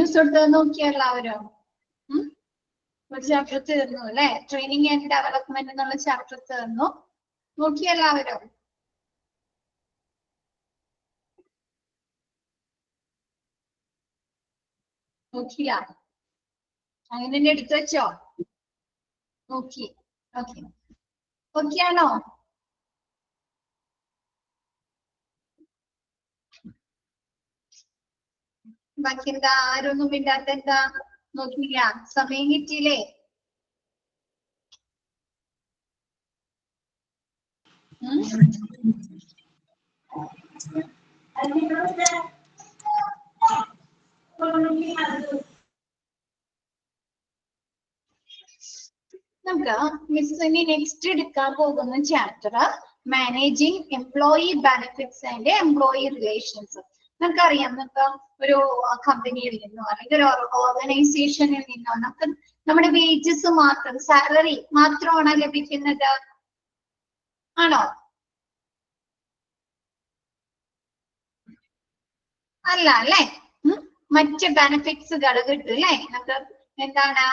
News എടുത്ത് നോക്കിയ എല്ലാവരും ഒരു ചാപ്റ്റർ തീർന്നു അല്ലെ? ട്രെയിനിങ് ആൻഡ് ഡെവലപ്മെന്റ് എന്നുള്ള ചാപ്റ്റർ തീർന്നു. നോക്കിയ എല്ലാവരും? നോക്കിയ? അങ്ങനെ തന്നെ എടുത്തു വെച്ചോ? നോക്കി. ഓക്കെ. ഓക്കെയാണോ? ബാക്കി എന്താ? ആരൊന്നും ഇല്ലാത്ത എന്താ? നോക്കില്ല? സമയം കിട്ടിയില്ലേ? നമുക്ക് മിസ്സിന് നെക്സ്റ്റ് എടുക്കാൻ പോകുന്ന chapter managing employee benefits and employee relations. നമുക്കറിയാം, നമുക്ക് ഒരു കമ്പനിയിൽ നിന്നോ അല്ലെങ്കിൽ ഒരു ഓർഗനൈസേഷനിൽ നിന്നോ നമുക്ക് നമ്മുടെ വേജസ് മാത്രം, സാലറി മാത്രമാണോ ലഭിക്കുന്നത്? ആണോ? അല്ല അല്ലെ? മറ്റ് ബെനിഫിറ്റ്സുകൾ കിട്ടും അല്ലെ? നമുക്ക് എന്താണ്?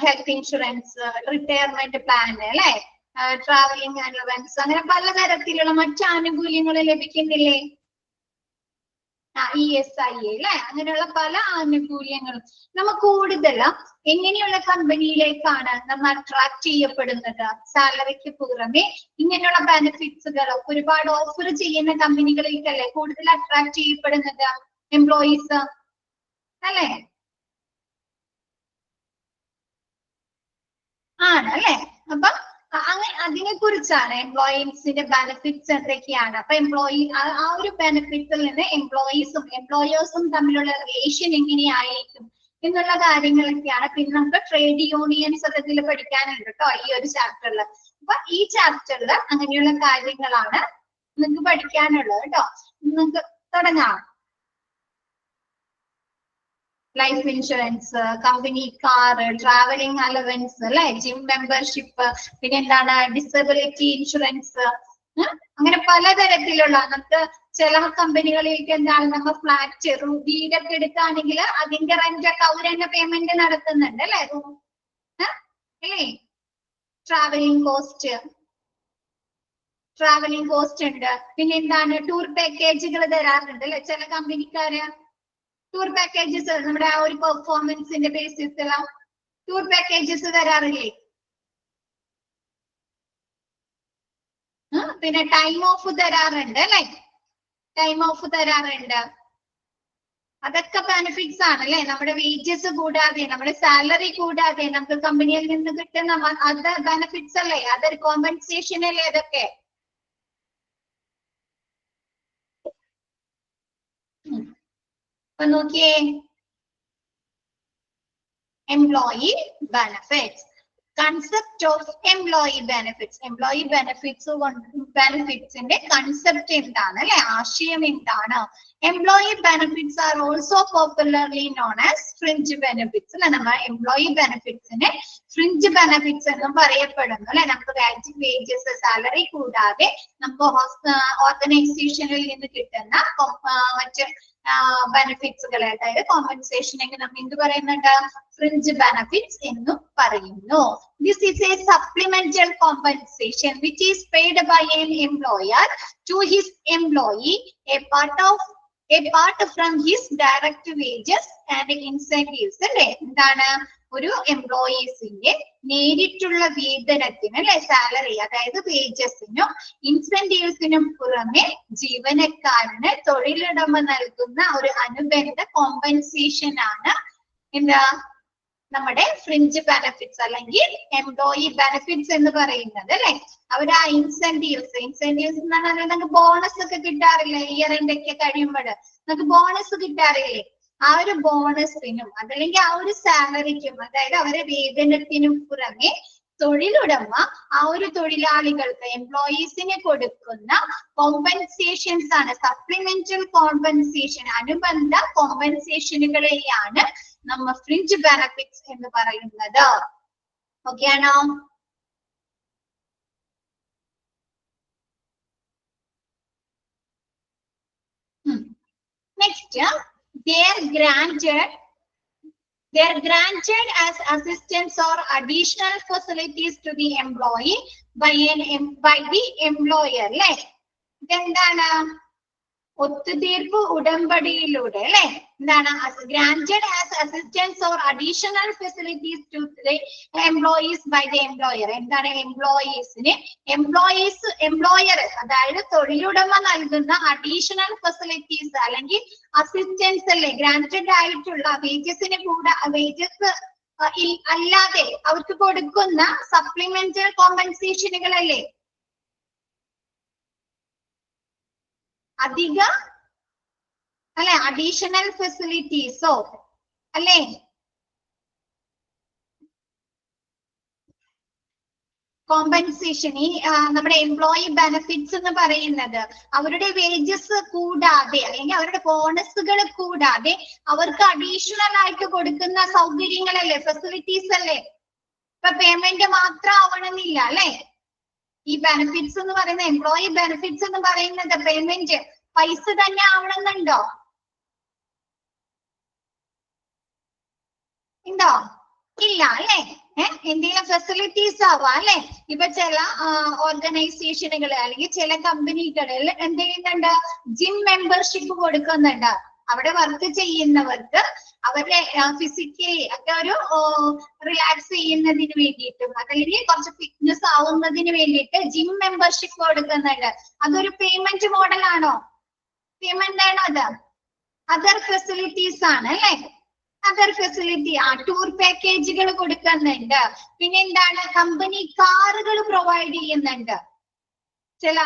ഹെൽത്ത് ഇൻഷുറൻസ്, റിട്ടയർമെന്റ് പ്ലാൻ അല്ലെ, ട്രാവലിംഗ് അലവൻസ്, അങ്ങനെ പലതരത്തിലുള്ള മറ്റ് ആനുകൂല്യങ്ങൾ ലഭിക്കുന്നില്ലേ? ESI അല്ലെ? അങ്ങനെയുള്ള പല ആനുകൂല്യങ്ങളും. നമ്മ കൂടുതൽ എങ്ങനെയുള്ള കമ്പനിയിലേക്കാണ് നമ്മൾ അട്രാക്ട് ചെയ്യപ്പെടുന്നത്? സാലറിക്ക് പുറമെ ഇങ്ങനെയുള്ള ബെനിഫിറ്റ്സുകൾ ഒരുപാട് ഓഫർ ചെയ്യുന്ന കമ്പനികളിലേക്കല്ലേ കൂടുതൽ അട്രാക്ട് ചെയ്യപ്പെടുന്നത് എംപ്ലോയീസ് അല്ലെ? ആണ് അല്ലെ? അപ്പൊ അങ്ങനെ അതിനെ കുറിച്ചാണ് എംപ്ലോയീസിന്റെ ബെനിഫിറ്റ്സ് എന്തൊക്കെയാണ്. അപ്പൊ ആ ഒരു ബെനിഫിറ്റ്സിൽ നിന്ന് എംപ്ലോയീസും എംപ്ലോയേഴ്സും തമ്മിലുള്ള റിലേഷൻ എങ്ങനെയായിരിക്കും എന്നുള്ള കാര്യങ്ങളൊക്കെയാണ്. പിന്നെ നമുക്ക് ട്രേഡ് യൂണിയൻസ് ഒക്കെ ഇതിൽ പഠിക്കാനുണ്ട് കേട്ടോ ഈ ഒരു ചാപ്റ്ററിൽ. അപ്പൊ ഈ ചാപ്റ്ററിൽ അങ്ങനെയുള്ള കാര്യങ്ങളാണ് നിങ്ങൾക്ക് പഠിക്കാനുള്ളത് കേട്ടോ. നിങ്ങൾക്ക് തുടങ്ങാം. Life insurance, company car, travelling allowance അല്ലെ, ജിം മെമ്പർഷിപ്പ്, പിന്നെ എന്താണ് ഡിസബിലിറ്റി ഇൻഷുറൻസ്, അങ്ങനെ പലതരത്തിലുള്ള. നമുക്ക് ചില കമ്പനികളിലേക്ക് എന്താണ് നമ്മൾ ഫ്ലാറ്റ് വീടൊക്കെ എടുക്കുകയാണെങ്കിൽ അതിന്റെ റെന്റ് ഒക്കെ അവർ തന്നെ പേയ്മെന്റ് നടത്തുന്നുണ്ട് അല്ലെ? അല്ലേ? ട്രാവലിംഗ് കോസ്റ്റ് ഉണ്ട്. പിന്നെ എന്താണ് ടൂർ പാക്കേജുകൾ തരാറുണ്ട് അല്ലെ ചില കമ്പനിക്കാര്? ടൂർ പാക്കേജസ് നമ്മുടെ ആ ഒരു പെർഫോമൻസിന്റെ ബേസിസിൽ ടൂർ പാക്കേജസ് തരാറില്ലേ? പിന്നെ ടൈം ഓഫ് തരാറുണ്ട് അല്ലെ? ടൈം ഓഫ് തരാറുണ്ട്. അതൊക്കെ ബെനിഫിറ്റ്സ് ആണ് അല്ലെ? നമ്മുടെ വേജസ് കൂടാതെ, നമ്മുടെ സാലറി കൂടാതെ നമുക്ക് കമ്പനിയിൽ നിന്ന് കിട്ടുന്ന അത് ബെനിഫിറ്റ്സ് അല്ലേ? അതൊരു കോമ്പൻസേഷൻ അല്ലേ അതൊക്കെ? അപ്പൊ നോക്കിയേ, employee benefits. Concept of employee benefits. Employee benefits ന്റെ concept എന്താണ് അല്ലെ? ആശയം എന്താണ്? Employee benefits are also popularly known as fringe benefits. നമ്മൾ employee benefits നെ fringe benefits എന്നും പറയപ്പെടുന്നു അല്ലെ? നമുക്ക് വേജസ്, സാലറി കൂടാതെ നമുക്ക് ഓർഗനൈസേഷനിൽ നിന്ന് കിട്ടുന്ന മറ്റ് ബെനിഫിറ്റ്സുകൾ, അതായത് കോമ്പൻസേഷൻ നമ്മൾ എന്ത് പറയുന്നുണ്ട്? ഫ്രിഞ്ച് ബെനിഫിറ്റ്സ് എന്നും പറയുന്നു. This is a supplemental compensation which is paid by an employer to his employee, a part from his direct wages and incentives. അല്ലെ? എന്താണ്? ഒരു എംപ്ലോയീസിന്റെ നേരിട്ടുള്ള വേതനത്തിന് അല്ലെ, സാലറി അതായത് വേജസിനും ഇൻസെന്റീവ്സിനും പുറമെ ജീവനക്കാരന് തൊഴിലുടമ നൽകുന്ന ഒരു അനുബന്ധ കോമ്പൻസേഷൻ ആണ് എന്താ? നമ്മുടെ ഫ്രിഞ്ച് ബെനിഫിറ്റ്സ് അല്ലെങ്കിൽ എംപ്ലോയി ബെനിഫിറ്റ്സ് എന്ന് പറയുന്നത് അല്ലെ? അവർ ആ ഇൻസെന്റീവ്സ് എന്ന് പറഞ്ഞാൽ നമുക്ക് ബോണസ് ഒക്കെ കിട്ടാറില്ലേ? ഇയർ എൻഡ് ഒക്കെ കഴിയുമ്പോൾ നമുക്ക് ബോണസ് കിട്ടാറില്ലേ? ആ ഒരു ബോണസിനും അതല്ലെങ്കിൽ ആ ഒരു സാലറിക്കും, അതായത് അവരുടെ വേതനത്തിനും പുറമെ തൊഴിലുടമ ആ ഒരു തൊഴിലാളികൾക്ക്, എംപ്ലോയീസിന് കൊടുക്കുന്ന കോമ്പൻസേഷൻസ് ആണ്, സപ്ലിമെന്റൽ കോമ്പൻസേഷൻ, അനുബന്ധ കോമ്പൻസേഷനുകളെയാണ് നമ്മൾ ഫ്രിഞ്ച് ബെനിഫിറ്റ്സ് എന്ന് പറയുന്നത്. ഓക്കെ ആണോ? Next, they are granted They are granted as assistance or additional facilities to the employee by the employer. അല്ലേ? ഇതെന്താണ്? ഒത്തുതീർപ്പ് ഉടമ്പടിയിലൂടെ അല്ലെ എന്താണ് granted as assistance or additional facilities to the employees by the employer. എന്താണ് എംപ്ലോയീസിന് employer അതായത് തൊഴിലുടമ നൽകുന്ന additional facilities അല്ലെങ്കിൽ അസിസ്റ്റൻസ് അല്ലെ ഗ്രാന്റഡ് ആയിട്ടുള്ള വേജസിന് കൂടെ വേജസ് അല്ലാതെ അവർക്ക് കൊടുക്കുന്ന സപ്ലിമെന്റൽ കോമ്പൻസേഷനുകളല്ലേ അധിക അല്ലെ അഡീഷണൽ ഫെസിലിറ്റീസോ അല്ലെ കോമ്പൻസേഷൻ ഈ നമ്മുടെ എംപ്ലോയി ബെനിഫിറ്റ്സ് എന്ന് പറയുന്നത് അവരുടെ വേജസ് കൂടാതെ അല്ലെങ്കിൽ അവരുടെ ബോണസുകൾ കൂടാതെ അവർക്ക് അഡീഷണൽ ആയിട്ട് കൊടുക്കുന്ന സൗകര്യങ്ങളല്ലേ ഫെസിലിറ്റീസ് അല്ലേ ഇപ്പൊ പേയ്മെന്റ് മാത്രം ആവണമെന്നില്ല അല്ലെ ഈ ബെനിഫിറ്റ്സ് എന്ന് പറയുന്ന എംപ്ലോയി ബെനിഫിറ്റ്സ് എന്ന് പറയുന്നത് പേയ്മെന്റ് പൈസ തന്നെ ആവണമെന്നുണ്ടോ ഉണ്ടോ ഇല്ല അല്ലെ എന്തെങ്കിലും ഫെസിലിറ്റീസ് ആവാം അല്ലെ ഇപ്പൊ ചില ഓർഗനൈസേഷനുകൾ അല്ലെങ്കിൽ ചില കമ്പനികളിൽ എന്ത് ചെയ്യുന്നുണ്ട് ജിം മെമ്പർഷിപ്പ് കൊടുക്കുന്നുണ്ട് അവിടെ വർക്ക് ചെയ്യുന്നവർക്ക് അവരുടെ ഫിസിക്കലി ഒക്കെ ഒരു റിലാക്സ് ചെയ്യുന്നതിന് വേണ്ടിയിട്ടും അല്ലെങ്കിൽ കുറച്ച് ഫിറ്റ്നസ് ആവുന്നതിന് വേണ്ടിയിട്ട് ജിം മെമ്പർഷിപ്പ് കൊടുക്കുന്നുണ്ട് അതൊരു പേയ്മെന്റ് മോഡൽ ആണോ പേയ്മെന്റ് ആണോ അത് അതർ ഫെസിലിറ്റീസ് ആണ് അല്ലെ അതർ ഫെസിലിറ്റി ടൂർ പാക്കേജുകൾ കൊടുക്കുന്നുണ്ട് പിന്നെ എന്താണ് കമ്പനി കാറുകൾ പ്രൊവൈഡ് ചെയ്യുന്നുണ്ട് ചില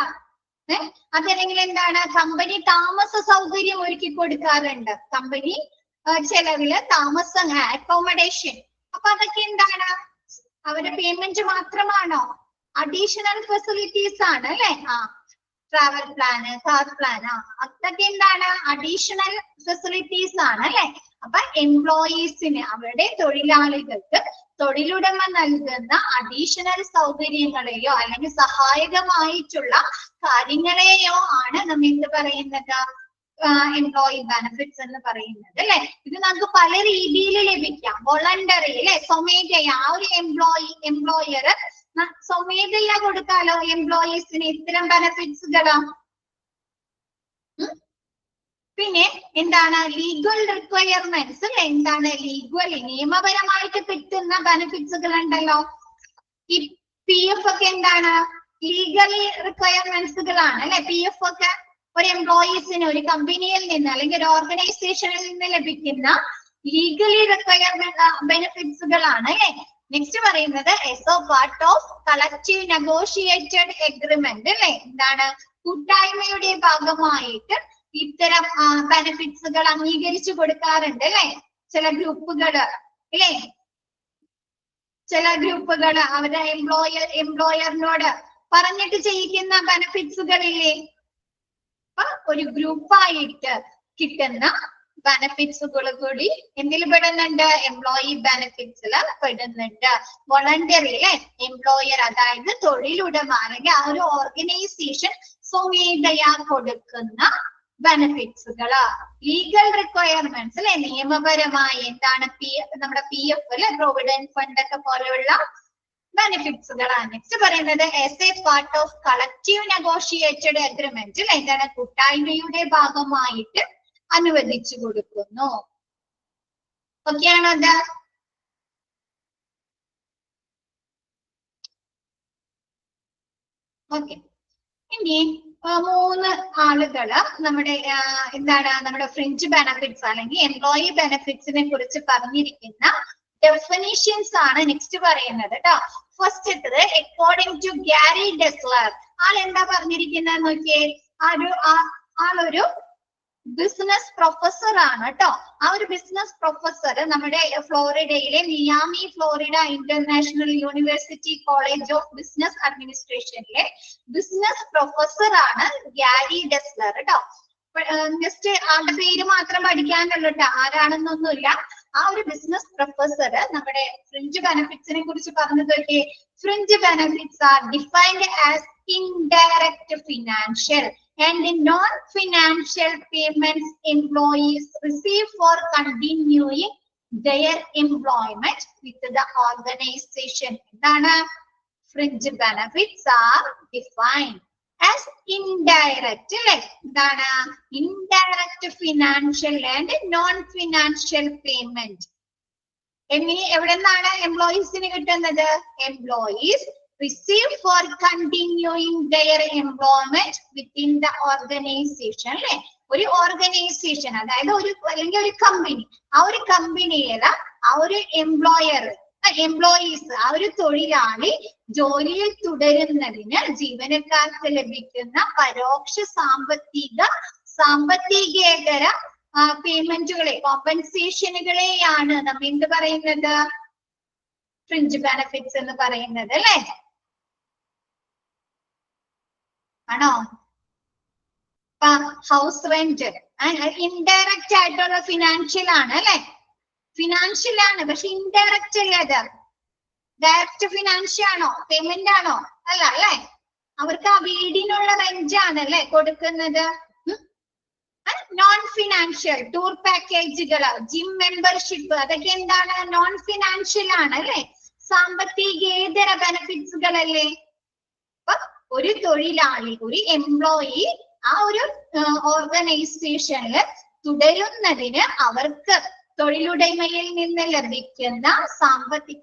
അതല്ലെങ്കിൽ എന്താണ് കമ്പനി താമസ സൗകര്യം ഒരുക്കി കൊടുക്കാറുണ്ട് കമ്പനി ചെലവില് താമസം അക്കോമഡേഷൻ അപ്പൊ അതൊക്കെ എന്താണ് അവരുടെ പേയ്മെന്റ് മാത്രമാണോ അഡീഷണൽ ഫെസിലിറ്റീസ് ആണ് അല്ലെ ട്രാവൽ പ്ലാന് കാർ പ്ലാൻ അതൊക്കെ എന്താണ് അഡീഷണൽ ഫെസിലിറ്റീസ് ആണ് അല്ലെ അപ്പൊ എംപ്ലോയീസിന് അവരുടെ തൊഴിലാളികൾക്ക് തൊഴിലുടമ നൽകുന്ന അഡീഷണൽ സൗകര്യങ്ങളെയോ അല്ലെങ്കിൽ സഹായകമായിട്ടുള്ള കാര്യങ്ങളെയോ ആണ് നമ്മൾ എന്ത് പറയുന്നത് എംപ്ലോയി ബെനിഫിറ്റ്സ് എന്ന് പറയുന്നത് അല്ലെ ഇത് നമുക്ക് പല രീതിയിൽ ലഭിക്കാം വോളണ്ടറി അല്ലെ സ്വമേധയ ആ ഒരു എംപ്ലോയർ സ്വമേധയ കൊടുക്കാലോ എംപ്ലോയീസിന് ഇത്തരം ബെനിഫിറ്റ്സുകളോ പിന്നെ എന്താണ് ലീഗൽ റിക്വയർമെന്റ്സ് അല്ലെ എന്താണ് നിയമപരമായിട്ട് കിട്ടുന്ന ബെനിഫിറ്റ്സുകൾ ഉണ്ടല്ലോ ഈ PF ഒക്കെ എന്താണ് ലീഗലി റിക്വയർമെന്റ്സുകളാണ് അല്ലെ PF ഒക്കെ ഒരു എംപ്ലോയീസിന് ഒരു കമ്പനിയിൽ നിന്ന് അല്ലെങ്കിൽ ഒരു ഓർഗനൈസേഷനിൽ നിന്ന് ലഭിക്കുന്ന ലീഗലി റിക്വയർമെന്റ് ബെനിഫിറ്റ്സുകളാണ് അല്ലെ നെക്സ്റ്റ് പറയുന്നത് as a part of collective negotiated agreement അല്ലെ എന്താണ് കൂട്ടായ്മയുടെ ഭാഗമായിട്ട് ഇത്തരം ബെനിഫിറ്റ്സുകൾ അംഗീകരിച്ചു കൊടുക്കാറുണ്ട് അല്ലെ ചില ഗ്രൂപ്പുകൾ അല്ലെ ചില ഗ്രൂപ്പുകൾ അവരുടെ എംപ്ലോയറിനോട് പറഞ്ഞിട്ട് ചെയ്യിക്കുന്ന ബെനിഫിറ്റ്സുകളില്ലേ അപ്പൊ ഒരു ഗ്രൂപ്പായിട്ട് കിട്ടുന്ന ബെനിഫിറ്റ്സുകൾ കൂടി എന്തിൽ പെടുന്നുണ്ട് എംപ്ലോയി ബെനിഫിറ്റ്സിൽ പെടുന്നുണ്ട് വോളണ്ടറി അല്ലെ എംപ്ലോയർ അതായത് തൊഴിലുടമ അല്ലെങ്കിൽ ആ ഒരു ഓർഗനൈസേഷൻ സ്വമേധയാ കൊടുക്കുന്ന ബെനിഫിറ്റ്സുകള് ലീഗൽ റിക്വയർമെന്റ്സ് അല്ലെ നിയമപരമായി എന്താണ് നമ്മുടെ PF അല്ലെ പ്രൊവിഡന്റ് ഫണ്ട് ഒക്കെ പോലെയുള്ള ബെനിഫിറ്റ്സുകളാണ് നെക്സ്റ്റ് പറയുന്നത് as A part of collective negotiated agreement അല്ലെ എന്താണ് കൂട്ടായ്മയുടെ ഭാഗമായിട്ട് അനുവദിച്ചു കൊടുക്കുന്നു ഓക്കെയാണോ അത് ഓക്കെ ഇനി മൂന്ന് ആളുകള് നമ്മുടെ എന്താണ് നമ്മുടെ ഫ്രിഞ്ച് ബെനിഫിറ്റ്സ് അല്ലെങ്കിൽ എംപ്ലോയി ബെനിഫിറ്റ്സിനെ കുറിച്ച് പറഞ്ഞിരിക്കുന്ന ഡെഫിനിഷൻസ് ആണ് നെക്സ്റ്റ് പറയുന്നത് കേട്ടോ ഫസ്റ്റ് അക്കോർഡിംഗ് ടു ഗ്യാരി ഡെസ്ലർ ആൾ എന്താ പറഞ്ഞിരിക്കുന്നത് നോക്കിയേ ആളൊരു ബിസിനസ് പ്രൊഫസർ ആണ് കേട്ടോ ആ ഒരു ബിസിനസ് പ്രൊഫസർ നമ്മുടെ ഫ്ലോറിഡയിലെ Miami Florida International University College of business അഡ്മിനിസ്ട്രേഷനിലെ ബിസിനസ് പ്രൊഫസർ ആണ് ഗ്യാരി ഡെസ്ലർ കേട്ടോ ജസ്റ്റ് ആളുടെ പേര് മാത്രം പഠിക്കാനുള്ളൂ കേട്ടോ ആരാണെന്നൊന്നുമില്ല ആ ഒരു ബിസിനസ് പ്രൊഫസർ നമ്മുടെ ഫ്രിഞ്ച് ബെനിഫിറ്റ്സിനെ കുറിച്ച് പറഞ്ഞതൊക്കെ fringe benefits R defined as indirect financial and non-financial payments employees receive for continuing their employment with the organization. എന്താണ്? Fringe benefits are defined as indirect, like എന്താണ്? Indirect financial and non-financial payment. എവിടെ നിന്നാണ് എംപ്ലോയീസിന് കിട്ടുന്നത്? Employees receive for continuing their employment within the organization, അല്ലെ? ഒരു organisation, അതായത് അല്ലെങ്കിൽ ഒരു കമ്പനി, ആ ഒരു കമ്പനിയില് ആ ഒരു എംപ്ലോയീസ്, ആ ഒരു തൊഴിലാളി ജോലിയിൽ തുടരുന്നതിന് ജീവനക്കാർക്ക് ലഭിക്കുന്ന പരോക്ഷ സാമ്പത്തികേതര പേയ്മെന്റുകളെ, കോമ്പൻസേഷനുകളെയാണ് നമ്മൾ എന്ത് പറയുന്നത്? ഫ്രിഞ്ച് ബെനിഫിറ്റ്സ് എന്ന് പറയുന്നത്, അല്ലെ? ആണോ? ഹൗസ് റെന്റ് ഇൻഡയറക്റ്റ് ആയിട്ടുള്ള ഫിനാൻഷ്യൽ ആണ്, അല്ലെ? ഫിനാൻഷ്യൽ ആണ്, പക്ഷെ ഇൻഡയറക്റ്റ് അല്ലേ അത്? ഡയറക്റ്റ് ഫിനാൻഷ്യൽ ആണോ? പേയ്മെന്റ് ആണോ? അല്ല, അല്ലെ? അവർക്ക് ആ വീടിനുള്ള റെന്റ് ആണ് അല്ലെ കൊടുക്കുന്നത്. നോൺ ഫിനാൻഷ്യൽ ടൂർ പാക്കേജുകൾ, ജിം മെമ്പർഷിപ്പ്, അതൊക്കെ എന്താണ്? നോൺ ഫിനാൻഷ്യൽ ആണ്, അല്ലെ? സാമ്പത്തികേതര ബെനിഫിറ്റ്സുകൾ അല്ലേ? അപ്പൊ ഒരു തൊഴിലാളി, ഒരു എംപ്ലോയി ആ ഒരു ഓർഗനൈസേഷനിൽ തുടരുന്നതിന് അവർക്ക് തൊഴിലുടമയിൽ നിന്ന് ലഭിക്കുന്ന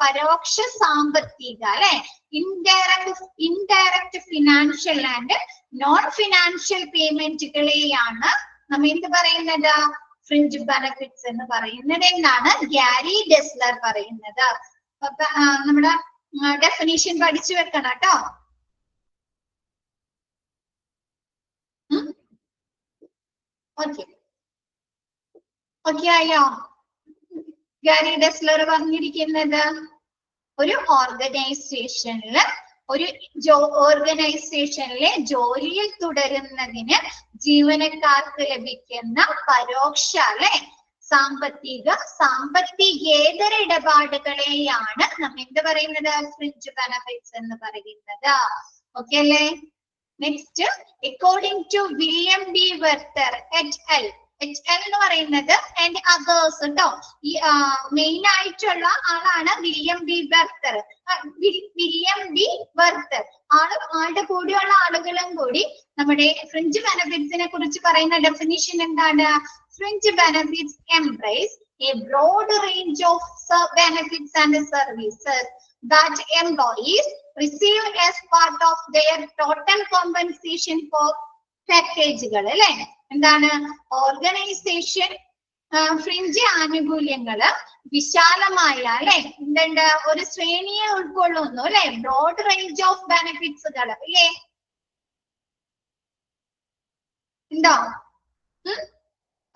പരോക്ഷ സാമ്പത്തിക, അല്ലെ? Indirect financial and non financial പേയ്മെന്റുകളെയാണ് നമ്മൾ എന്ത് പറയുന്നത്? ഫ്രിഞ്ച് ബെനിഫിറ്റ്സ് എന്ന് പറയുന്നത് എന്നാണ് ഗ്യാരി ഡെസ്ലർ പറയുന്നത്. നമ്മുടെ ഡെഫിനിഷൻ പഠിച്ചു വെക്കണം കേട്ടോ. ഓക്കെ ആയോ? ഗ്യാരി ഡെസ്ലർ പറഞ്ഞിരിക്കുന്നത് ഒരു ഓർഗനൈസേഷനിലെ ജോലിയിൽ തുടരുന്നതിന് ജീവനക്കാർക്ക് ലഭിക്കുന്ന പരോക്ഷ, അല്ലെ? സാമ്പത്തികേതര ഇടപാടുകളെയാണ് നമ്മൾ എന്ത് പറയുന്നത്? ഫ്രിഞ്ച് ബെനിഫിറ്റ്സ് എന്ന് പറയുന്നത്. ഓക്കെ അല്ലേ? Next, according to William B Werther HL എന്ന് പറയുന്നത് ആൻഡ് അതേഴ്സ് കേട്ടോ. ഈ മെയിൻ ആയിട്ടുള്ള ആളാണ് വില്യം ബി വെർത്തർ. ആളുടെ കൂടെയുള്ള ആളുകളും കൂടി നമ്മുടെ ഫ്രിഞ്ച് ബെനിഫിറ്റ്സിനെ കുറിച്ച് പറയുന്ന ഡെഫിനിഷൻ എന്താണ്? Fringe benefits embrace a broad range of benefits and services that employees receive as part of their total compensation for പാക്കേജുകൾ, അല്ലെ? എന്താണ്? ഓർഗനൈസേഷൻ ഫ്രിഞ്ച് ആനുകൂല്യങ്ങള് വിശാലമായ, അല്ലെ? എന്തുണ്ട്? ഒരു ശ്രേണിയെ ഉൾക്കൊള്ളുന്നു, അല്ലെ? ബ്രോഡ് റേഞ്ച് ഓഫ് ബെനിഫിറ്റ്സുകൾ, അല്ലേ? ഉണ്ടോ?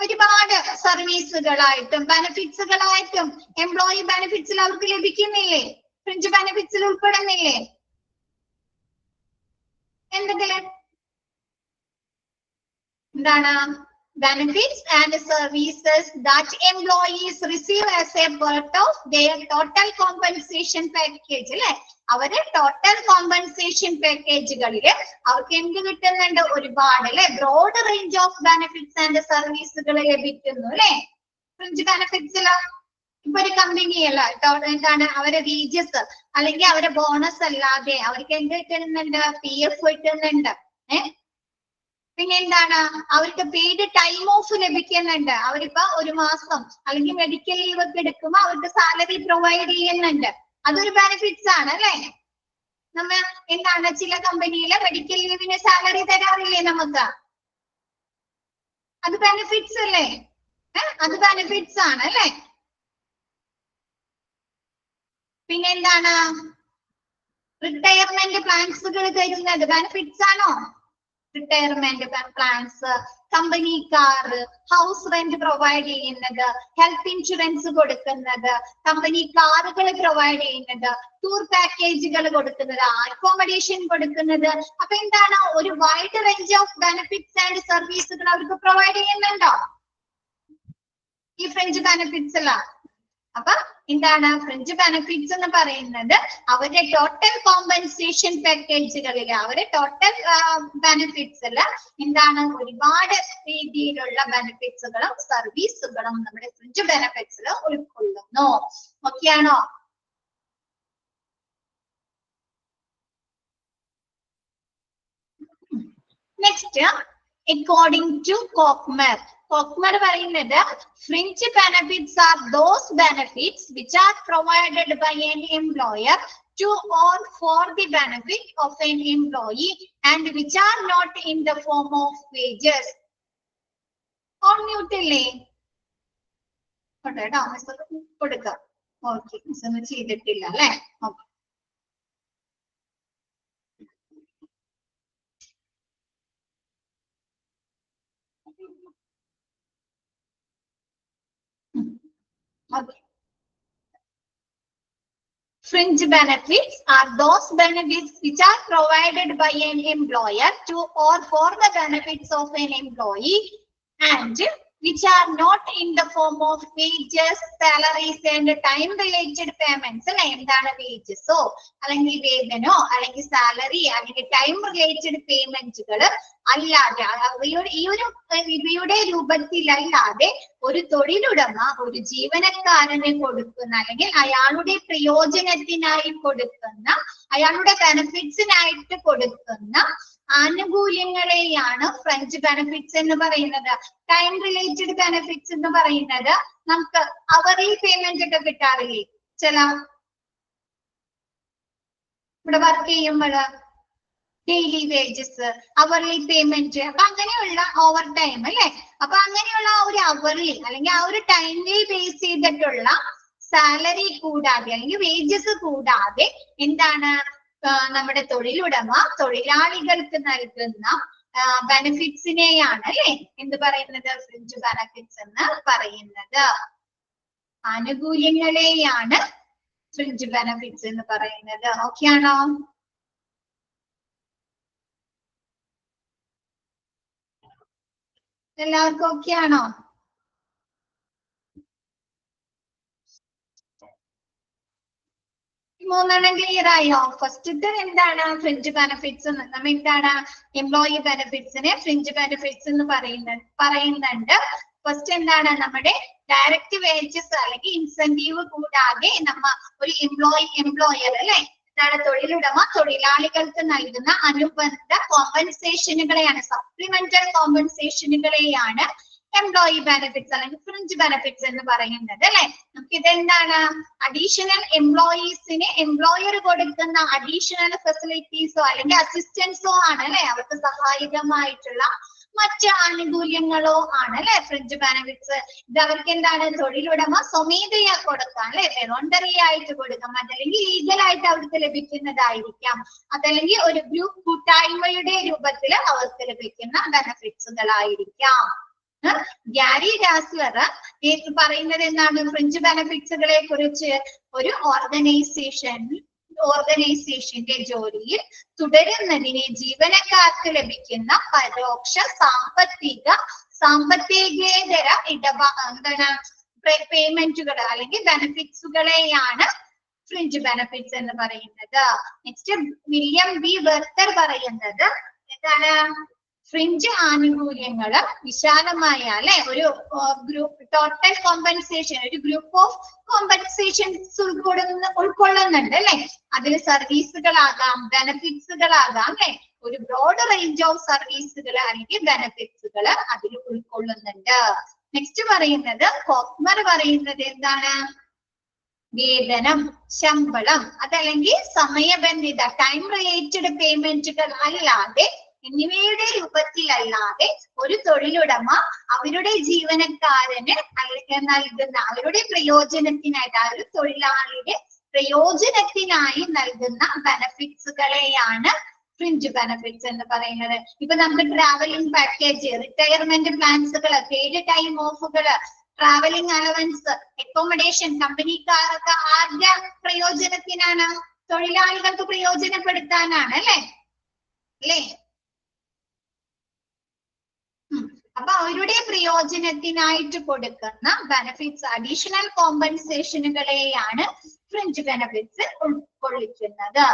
ഒരുപാട് സർവീസുകളായിട്ടും ബെനിഫിറ്റ്സുകളായിട്ടും എംപ്ലോയി ബെനിഫിറ്റ്സിൽ അവർക്ക് ലഭിക്കുന്നില്ലേ? ഫ്രിഞ്ച് ബെനിഫിറ്റ്സിൽ ഉൾപ്പെടുന്നില്ലേ? എന്തെങ്കിലും എന്താണ്? benefits and services that employees receive as a part of their total compensation package, അല്ലെ? അവര് ടോട്ടൽ കോമ്പൻസേഷൻ പാക്കേജുകളില് അവർക്ക് എന്ത് കിട്ടുന്നുണ്ട്? ഒരുപാട്, അല്ലെ? Broad range of benefits and സർവീസുകൾ ലഭിക്കുന്നു, അല്ലെ? ഫ്രിഞ്ച് ബെനിഫിറ്റ്സില് ഇപ്പൊ ഒരു കമ്പനിയല്ല എന്താണ് അവരെ വേജസ് അല്ലെങ്കിൽ അവരെ ബോണസ് അല്ലാതെ അവർക്ക് എന്ത് കിട്ടുന്നുണ്ട്? PF കിട്ടുന്നുണ്ട്. പിന്നെ എന്താണ്? അവർക്ക് പെയ്ഡ് ടൈം ഓഫ് ലഭിക്കുന്നുണ്ട്. അവരിപ്പോ ഒരു മാസം അല്ലെങ്കിൽ മെഡിക്കൽ ലീവ് ഒക്കെ എടുക്കുമ്പോൾ അവർക്ക് സാലറി പ്രൊവൈഡ് ചെയ്യുന്നുണ്ട്. അതൊരു ബെനിഫിറ്റ്സ് ആണ്, അല്ലെ? നമ്മ എന്താണ് ചില കമ്പനിയിലെ മെഡിക്കൽ ലീവിന് സാലറി തരാറില്ലേ നമുക്ക്? അത് ബെനിഫിറ്റ്സ് അല്ലേ? അത് ബെനിഫിറ്റ്സ് ആണ്, അല്ലെ? പിന്നെ എന്താണ്? റിട്ടയർമെന്റ് പ്ലാൻസുകൾ തരുന്നത് ബെനിഫിറ്റ്സ് ആണോ? Retirement plans, company car, house rent provide ചെയ്യുന്നത്, ഹെൽത്ത് ഇൻഷുറൻസ് കൊടുക്കുന്നത്, കമ്പനി കാറുകൾ പ്രൊവൈഡ് ചെയ്യുന്നത്, ടൂർ പാക്കേജുകൾ കൊടുക്കുന്നത്, അക്കോമഡേഷൻ കൊടുക്കുന്നത്. അപ്പൊ എന്താണ്? ഒരു wide range of benefits and സർവീസുകൾ അവർക്ക് പ്രൊവൈഡ് ചെയ്യുന്നുണ്ടോ ഈ ഫ്രഞ്ച് ബെനിഫിറ്റ്സ്? അപ്പൊ എന്താണ് ഫ്രിഞ്ച് ബെനിഫിറ്റ്സ് എന്ന് പറയുന്നത് അവരുടെ ടോട്ടൽ കോമ്പൻസേഷൻ പാക്കേജുകളിൽ അവരുടെ ടോട്ടൽ ബെനിഫിറ്റ്സിൽ എന്താണ് ഒരുപാട് രീതിയിലുള്ള ബെനിഫിറ്റ്സുകളും സർവീസുകളും നമ്മുടെ ഫ്രിഞ്ച് ബെനിഫിറ്റ്സിൽ ഉൾക്കൊള്ളുന്നു. ഓക്കെ ആണോ? നെക്സ്റ്റ്, according to Cockmer പറയുന്നത് fringe benefits are those benefits which are provided by an employer to or for the benefit of an employee and which are not in the form of wages. On mute അല്ലേ? കേട്ടോ miss കൊടുക്കാം. Okay, miss ഒന്നും ചെയ്തിട്ടില്ല അല്ലേ? Okay. Okay. Fringe benefits are those benefits which are provided by an employer to or for the benefits of an employee and which are not in the form of wages, salaries and time related payments. അല്ലെ, എന്താണ് വേജസോ അല്ലെങ്കിൽ വേതനോ അല്ലെങ്കിൽ salary അല്ലെങ്കിൽ time related പേയ്മെന്റുകൾ അല്ലാതെ ഇവയുടെ രൂപത്തിലല്ലാതെ ഒരു തൊഴിലുടമ ഒരു ജീവനക്കാരന് കൊടുക്കുന്ന അല്ലെങ്കിൽ അയാളുടെ പ്രയോജനത്തിനായി കൊടുക്കുന്ന അയാളുടെ ബെനിഫിറ്റ്സിനായിട്ട് കൊടുക്കുന്ന ആനുകൂല്യങ്ങളെയാണ് ഫ്രഞ്ച് ബെനിഫിറ്റ്സ് എന്ന് പറയുന്നത്. ടൈം റിലേറ്റഡ് ബെനിഫിറ്റ്സ് എന്ന് പറയുന്നത് നമുക്ക് അവർലി പേയ്മെന്റ് ഒക്കെ കിട്ടാറില്ലേ? ചില ഇവിടെ വർക്ക് ചെയ്യുമ്പോൾ ഡെയിലി വേജസ്, അവർലി പേയ്മെന്റ്, അപ്പൊ അങ്ങനെയുള്ള ഓവർ ടൈം അല്ലെ. അപ്പൊ അങ്ങനെയുള്ള ഒരു അവർലി അല്ലെങ്കിൽ ആ ഒരു ടൈമിൽ ബേസ് ചെയ്തിട്ടുള്ള സാലറി കൂടാതെ അല്ലെങ്കിൽ വേജസ് കൂടാതെ എന്താണ് നമ്മുടെ തൊഴിലുടമ തൊഴിലാളികൾക്ക് നൽകുന്ന ബെനിഫിറ്റ്സിനെയാണ് അല്ലെ എന്ത് പറയുന്നത്? ഫ്രിഞ്ച് ബെനിഫിറ്റ്സ് എന്ന് പറയുന്നത്. ആനുകൂല്യങ്ങളെയാണ് ഫ്രിഞ്ച് ബെനിഫിറ്റ്സ് എന്ന് പറയുന്നത്. ഓക്കെ ആണോ? എല്ലാവർക്കും ഓക്കെ ആണോ? മൂന്നെണ്ണം ക്ലിയർ ആയോ? ഫസ്റ്റത്തെ എന്താണ് ഫ്രിഞ്ച് ബെനിഫിറ്റ്സ്? നമ്മൾ എന്താണ് എംപ്ലോയി ബെനിഫിറ്റ്സിനെ ഫ്രിഞ്ച് ബെനിഫിറ്റ്സ് എന്ന് പറയുന്നുണ്ട്. ഫസ്റ്റ് എന്താണ് നമ്മുടെ ഡയറക്റ്റ് വേജസ് അല്ലെങ്കിൽ ഇൻസെന്റീവ് കൂടാതെ നമ്മ ഒരു എംപ്ലോയർ അല്ലെ എന്താണ് തൊഴിലുടമ തൊഴിലാളികൾക്ക് നൽകുന്ന അനുബന്ധ കോമ്പൻസേഷനുകളെയാണ്, സപ്ലിമെന്റൽ കോമ്പൻസേഷനുകളെയാണ് എംപ്ലോയി ബെനിഫിറ്റ്സ് അല്ലെങ്കിൽ ഫ്രിഞ്ച് ബെനിഫിറ്റ്സ് എന്ന് പറയുന്നത് അല്ലെ. നമുക്ക് ഇതെന്താണ് അഡീഷണൽ എംപ്ലോയീസിന് എംപ്ലോയർ കൊടുക്കുന്ന അഡീഷണൽ ഫെസിലിറ്റീസോ അല്ലെങ്കിൽ അസിസ്റ്റൻസോ ആണ് അല്ലെ, അവർക്ക് സഹായകമായിട്ടുള്ള മറ്റ് ആനുകൂല്യങ്ങളോ ആണ് അല്ലെ ഫ്രിഞ്ച് ബെനിഫിറ്റ്സ്. ഇത് അവർക്ക് എന്താണ് തൊഴിലുടമ സ്വമേധയാ കൊടുക്കാം അല്ലെ, വോളണ്ടറി ആയിട്ട് കൊടുക്കാം, അതല്ലെങ്കിൽ ലീഗലായിട്ട് അവർക്ക് ലഭിക്കുന്നതായിരിക്കാം, അതല്ലെങ്കിൽ ഒരു ഗ്രൂപ്പ് കൂട്ടായ്മയുടെ രൂപത്തിൽ അവർക്ക് ലഭിക്കുന്ന ബെനിഫിറ്റ്സുകളായിരിക്കാം. ഗ്യാരി ഡാസ്ലർ പറയുന്നത് എന്താണ് ഫ്രിഞ്ച് ബെനിഫിറ്റ്സുകളെ കുറിച്ച്? ഒരു ഓർഗനൈസേഷന്റെ ജോലിയിൽ തുടരുന്നതിന് ജീവനക്കാർക്ക് ലഭിക്കുന്ന പരോക്ഷ സാമ്പത്തികേതര എന്താണ് പേയ്മെന്റുകൾ അല്ലെങ്കിൽ ബെനിഫിറ്റ്സുകളെയാണ് ഫ്രിഞ്ച് ബെനിഫിറ്റ്സ് എന്ന് പറയുന്നത്. നെക്സ്റ്റ് വില്യം ബി വെർത്തർ പറയുന്നത് എന്താണ്? ഫ്രിഞ്ച് ആനുകൂല്യങ്ങള് വിശാലമായ അല്ലെ ഒരു ഗ്രൂപ്പ് ടോട്ടൽ കോമ്പൻസേഷൻ, ഒരു ഗ്രൂപ്പ് ഓഫ് കോമ്പൻസേഷൻസ് ഉൾക്കൊള്ളുന്നുണ്ട് അല്ലെ. അതിൽ സർവീസുകളാകാം, ബെനിഫിറ്റ്സുകളാകാം അല്ലെ, ഒരു ബ്രോഡ് റേഞ്ച് ഓഫ് സർവീസുകൾ അല്ലെങ്കിൽ ബെനിഫിറ്റ്സുകൾ അതിൽ ഉൾക്കൊള്ളുന്നുണ്ട്. നെക്സ്റ്റ് പറയുന്നത് കോക്മർ പറയുന്നത് എന്താണ്? വേതനം, ശമ്പളം, അതല്ലെങ്കിൽ സമയബന്ധിത ടൈം റിലേറ്റഡ് പേയ്മെന്റുകൾ അല്ലാതെ എന്നിവയുടെ രൂപത്തിലല്ലാതെ ഒരു തൊഴിലുടമ അവരുടെ ജീവനക്കാരന് നൽകുന്ന അവരുടെ പ്രയോജനത്തിനായിട്ട് ആ ഒരു തൊഴിലാളിയുടെ പ്രയോജനത്തിനായി നൽകുന്ന ബെനിഫിറ്റ്സുകളെയാണ് ഫ്രിഞ്ച് ബെനിഫിറ്റ്സ് എന്ന് പറയുന്നത്. ഇപ്പൊ നമുക്ക് ട്രാവലിംഗ് പാക്കേജ്, റിട്ടയർമെന്റ് പ്ലാൻസുകൾ, പെയ്ഡ് ടൈം ഓഫുകള്, ട്രാവലിംഗ് അലവൻസ്, അക്കോമഡേഷൻ കമ്പനിക്കാർക്ക് ആരുടെ പ്രയോജനത്തിനാണ്? തൊഴിലാളികൾക്ക് പ്രയോജനപ്പെടുത്താനാണ് അല്ലെ. അപ്പൊ അവരുടെ അവരുടെ പ്രയോജനത്തിനായിട്ട് കൊടുക്കുന്ന ബെനിഫിറ്റ്സ്, അഡീഷണൽ കോമ്പൻസേഷനുകളെയാണ് ഫ്രിഞ്ച് ബെനിഫിറ്റ്സ് ഉൾക്കൊള്ളിക്കുന്നത്.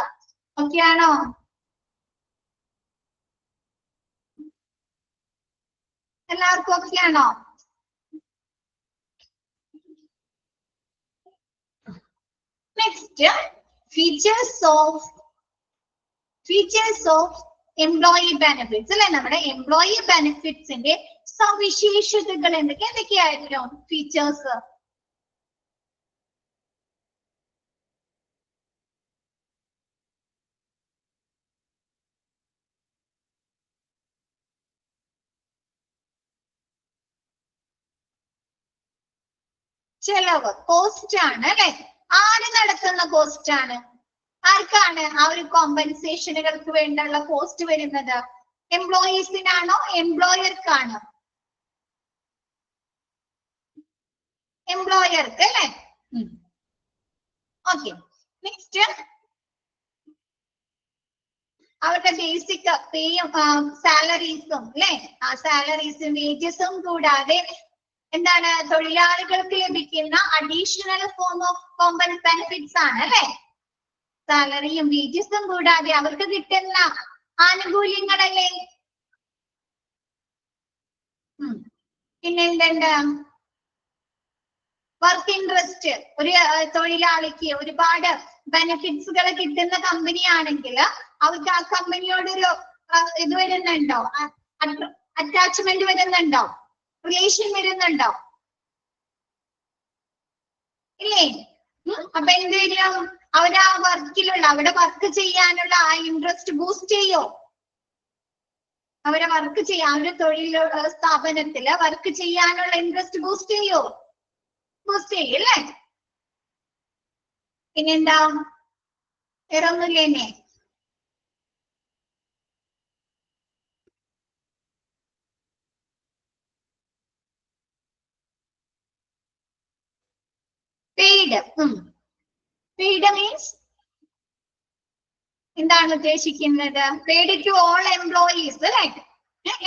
ഓക്കെ ആണോ? എല്ലാവർക്കും ഓക്കെ ആണോ? Next, features of employee benefits അല്ലെ. നമ്മുടെ എംപ്ലോയി ബെനിഫിറ്റ്സിന്റെ സവിശേഷതകൾ എന്തൊക്കെയായിരുന്നു? ഫീച്ചേഴ്സ് ചെലവ്, കോസ്റ്റ് ആണ് അല്ലെ. ആര് നടത്തുന്ന കോസ്റ്റ് ആണ്? ആർക്കാണ് ആ ഒരു കോമ്പൻസേഷനുകൾക്ക് വേണ്ടിയുള്ള കോസ്റ്റ് വരുന്നത്? എംപ്ലോയീസിനാണോ എംപ്ലോയർക്കാണോ? എംപ്ലോയർക്ക് അല്ലെ. ഓക്കെ. നെക്സ്റ്റ്, അവരുടെ ബേസിക് പേയും സാലറീസും അല്ലെ. ആ സാലറീസും വേജസും കൂടാതെ എന്താണ് തൊഴിലാളികൾക്ക് ലഭിക്കുന്ന അഡീഷണൽ ഫോം ഓഫ് ബെനിഫിറ്റ്സ് ആണ് അല്ലെ. സാലറിയും വേജസും കൂടാതെ അവർക്ക് കിട്ടുന്ന ആനുകൂല്യങ്ങളല്ലേ. പിന്നെ എന്തുണ്ട്? Work interest. ഒരു തൊഴിലാളിക്ക് ഒരുപാട് ബെനിഫിറ്റ്സുകൾ കിട്ടുന്ന കമ്പനി ആണെങ്കിൽ അവർക്ക് ആ കമ്പനിയോടൊരു ഇത് വരുന്നുണ്ടോ? അറ്റാച്ച്മെന്റ് വരുന്നുണ്ടോ? റിലേഷൻ വരുന്നുണ്ടോ? ഇല്ലേ? അപ്പൊ എന്ത് വരും? അവരാ വർക്കിലുള്ള, അവിടെ വർക്ക് ചെയ്യാനുള്ള ആ ഇൻട്രസ്റ്റ് ബൂസ്റ്റ് ചെയ്യോ? അവരെ വർക്ക് ചെയ്യാൻ, ഒരു തൊഴിൽ സ്ഥാപനത്തില് വർക്ക് ചെയ്യാനുള്ള ഇൻട്രസ്റ്റ് ബൂസ്റ്റ് ചെയ്യോ? ബൂസ്റ്റ് ചെയ്യും അല്ലേ. പിന്നെന്താ? വേറെ ഒന്നുമില്ലേ? പെയ്ഡ്. പെയ്ഡ് മീൻസ് എന്താണ് ഉദ്ദേശിക്കുന്നത്? പെയ്ഡ് ടു ഓൾ എംപ്ലോയീസ് അല്ലെ.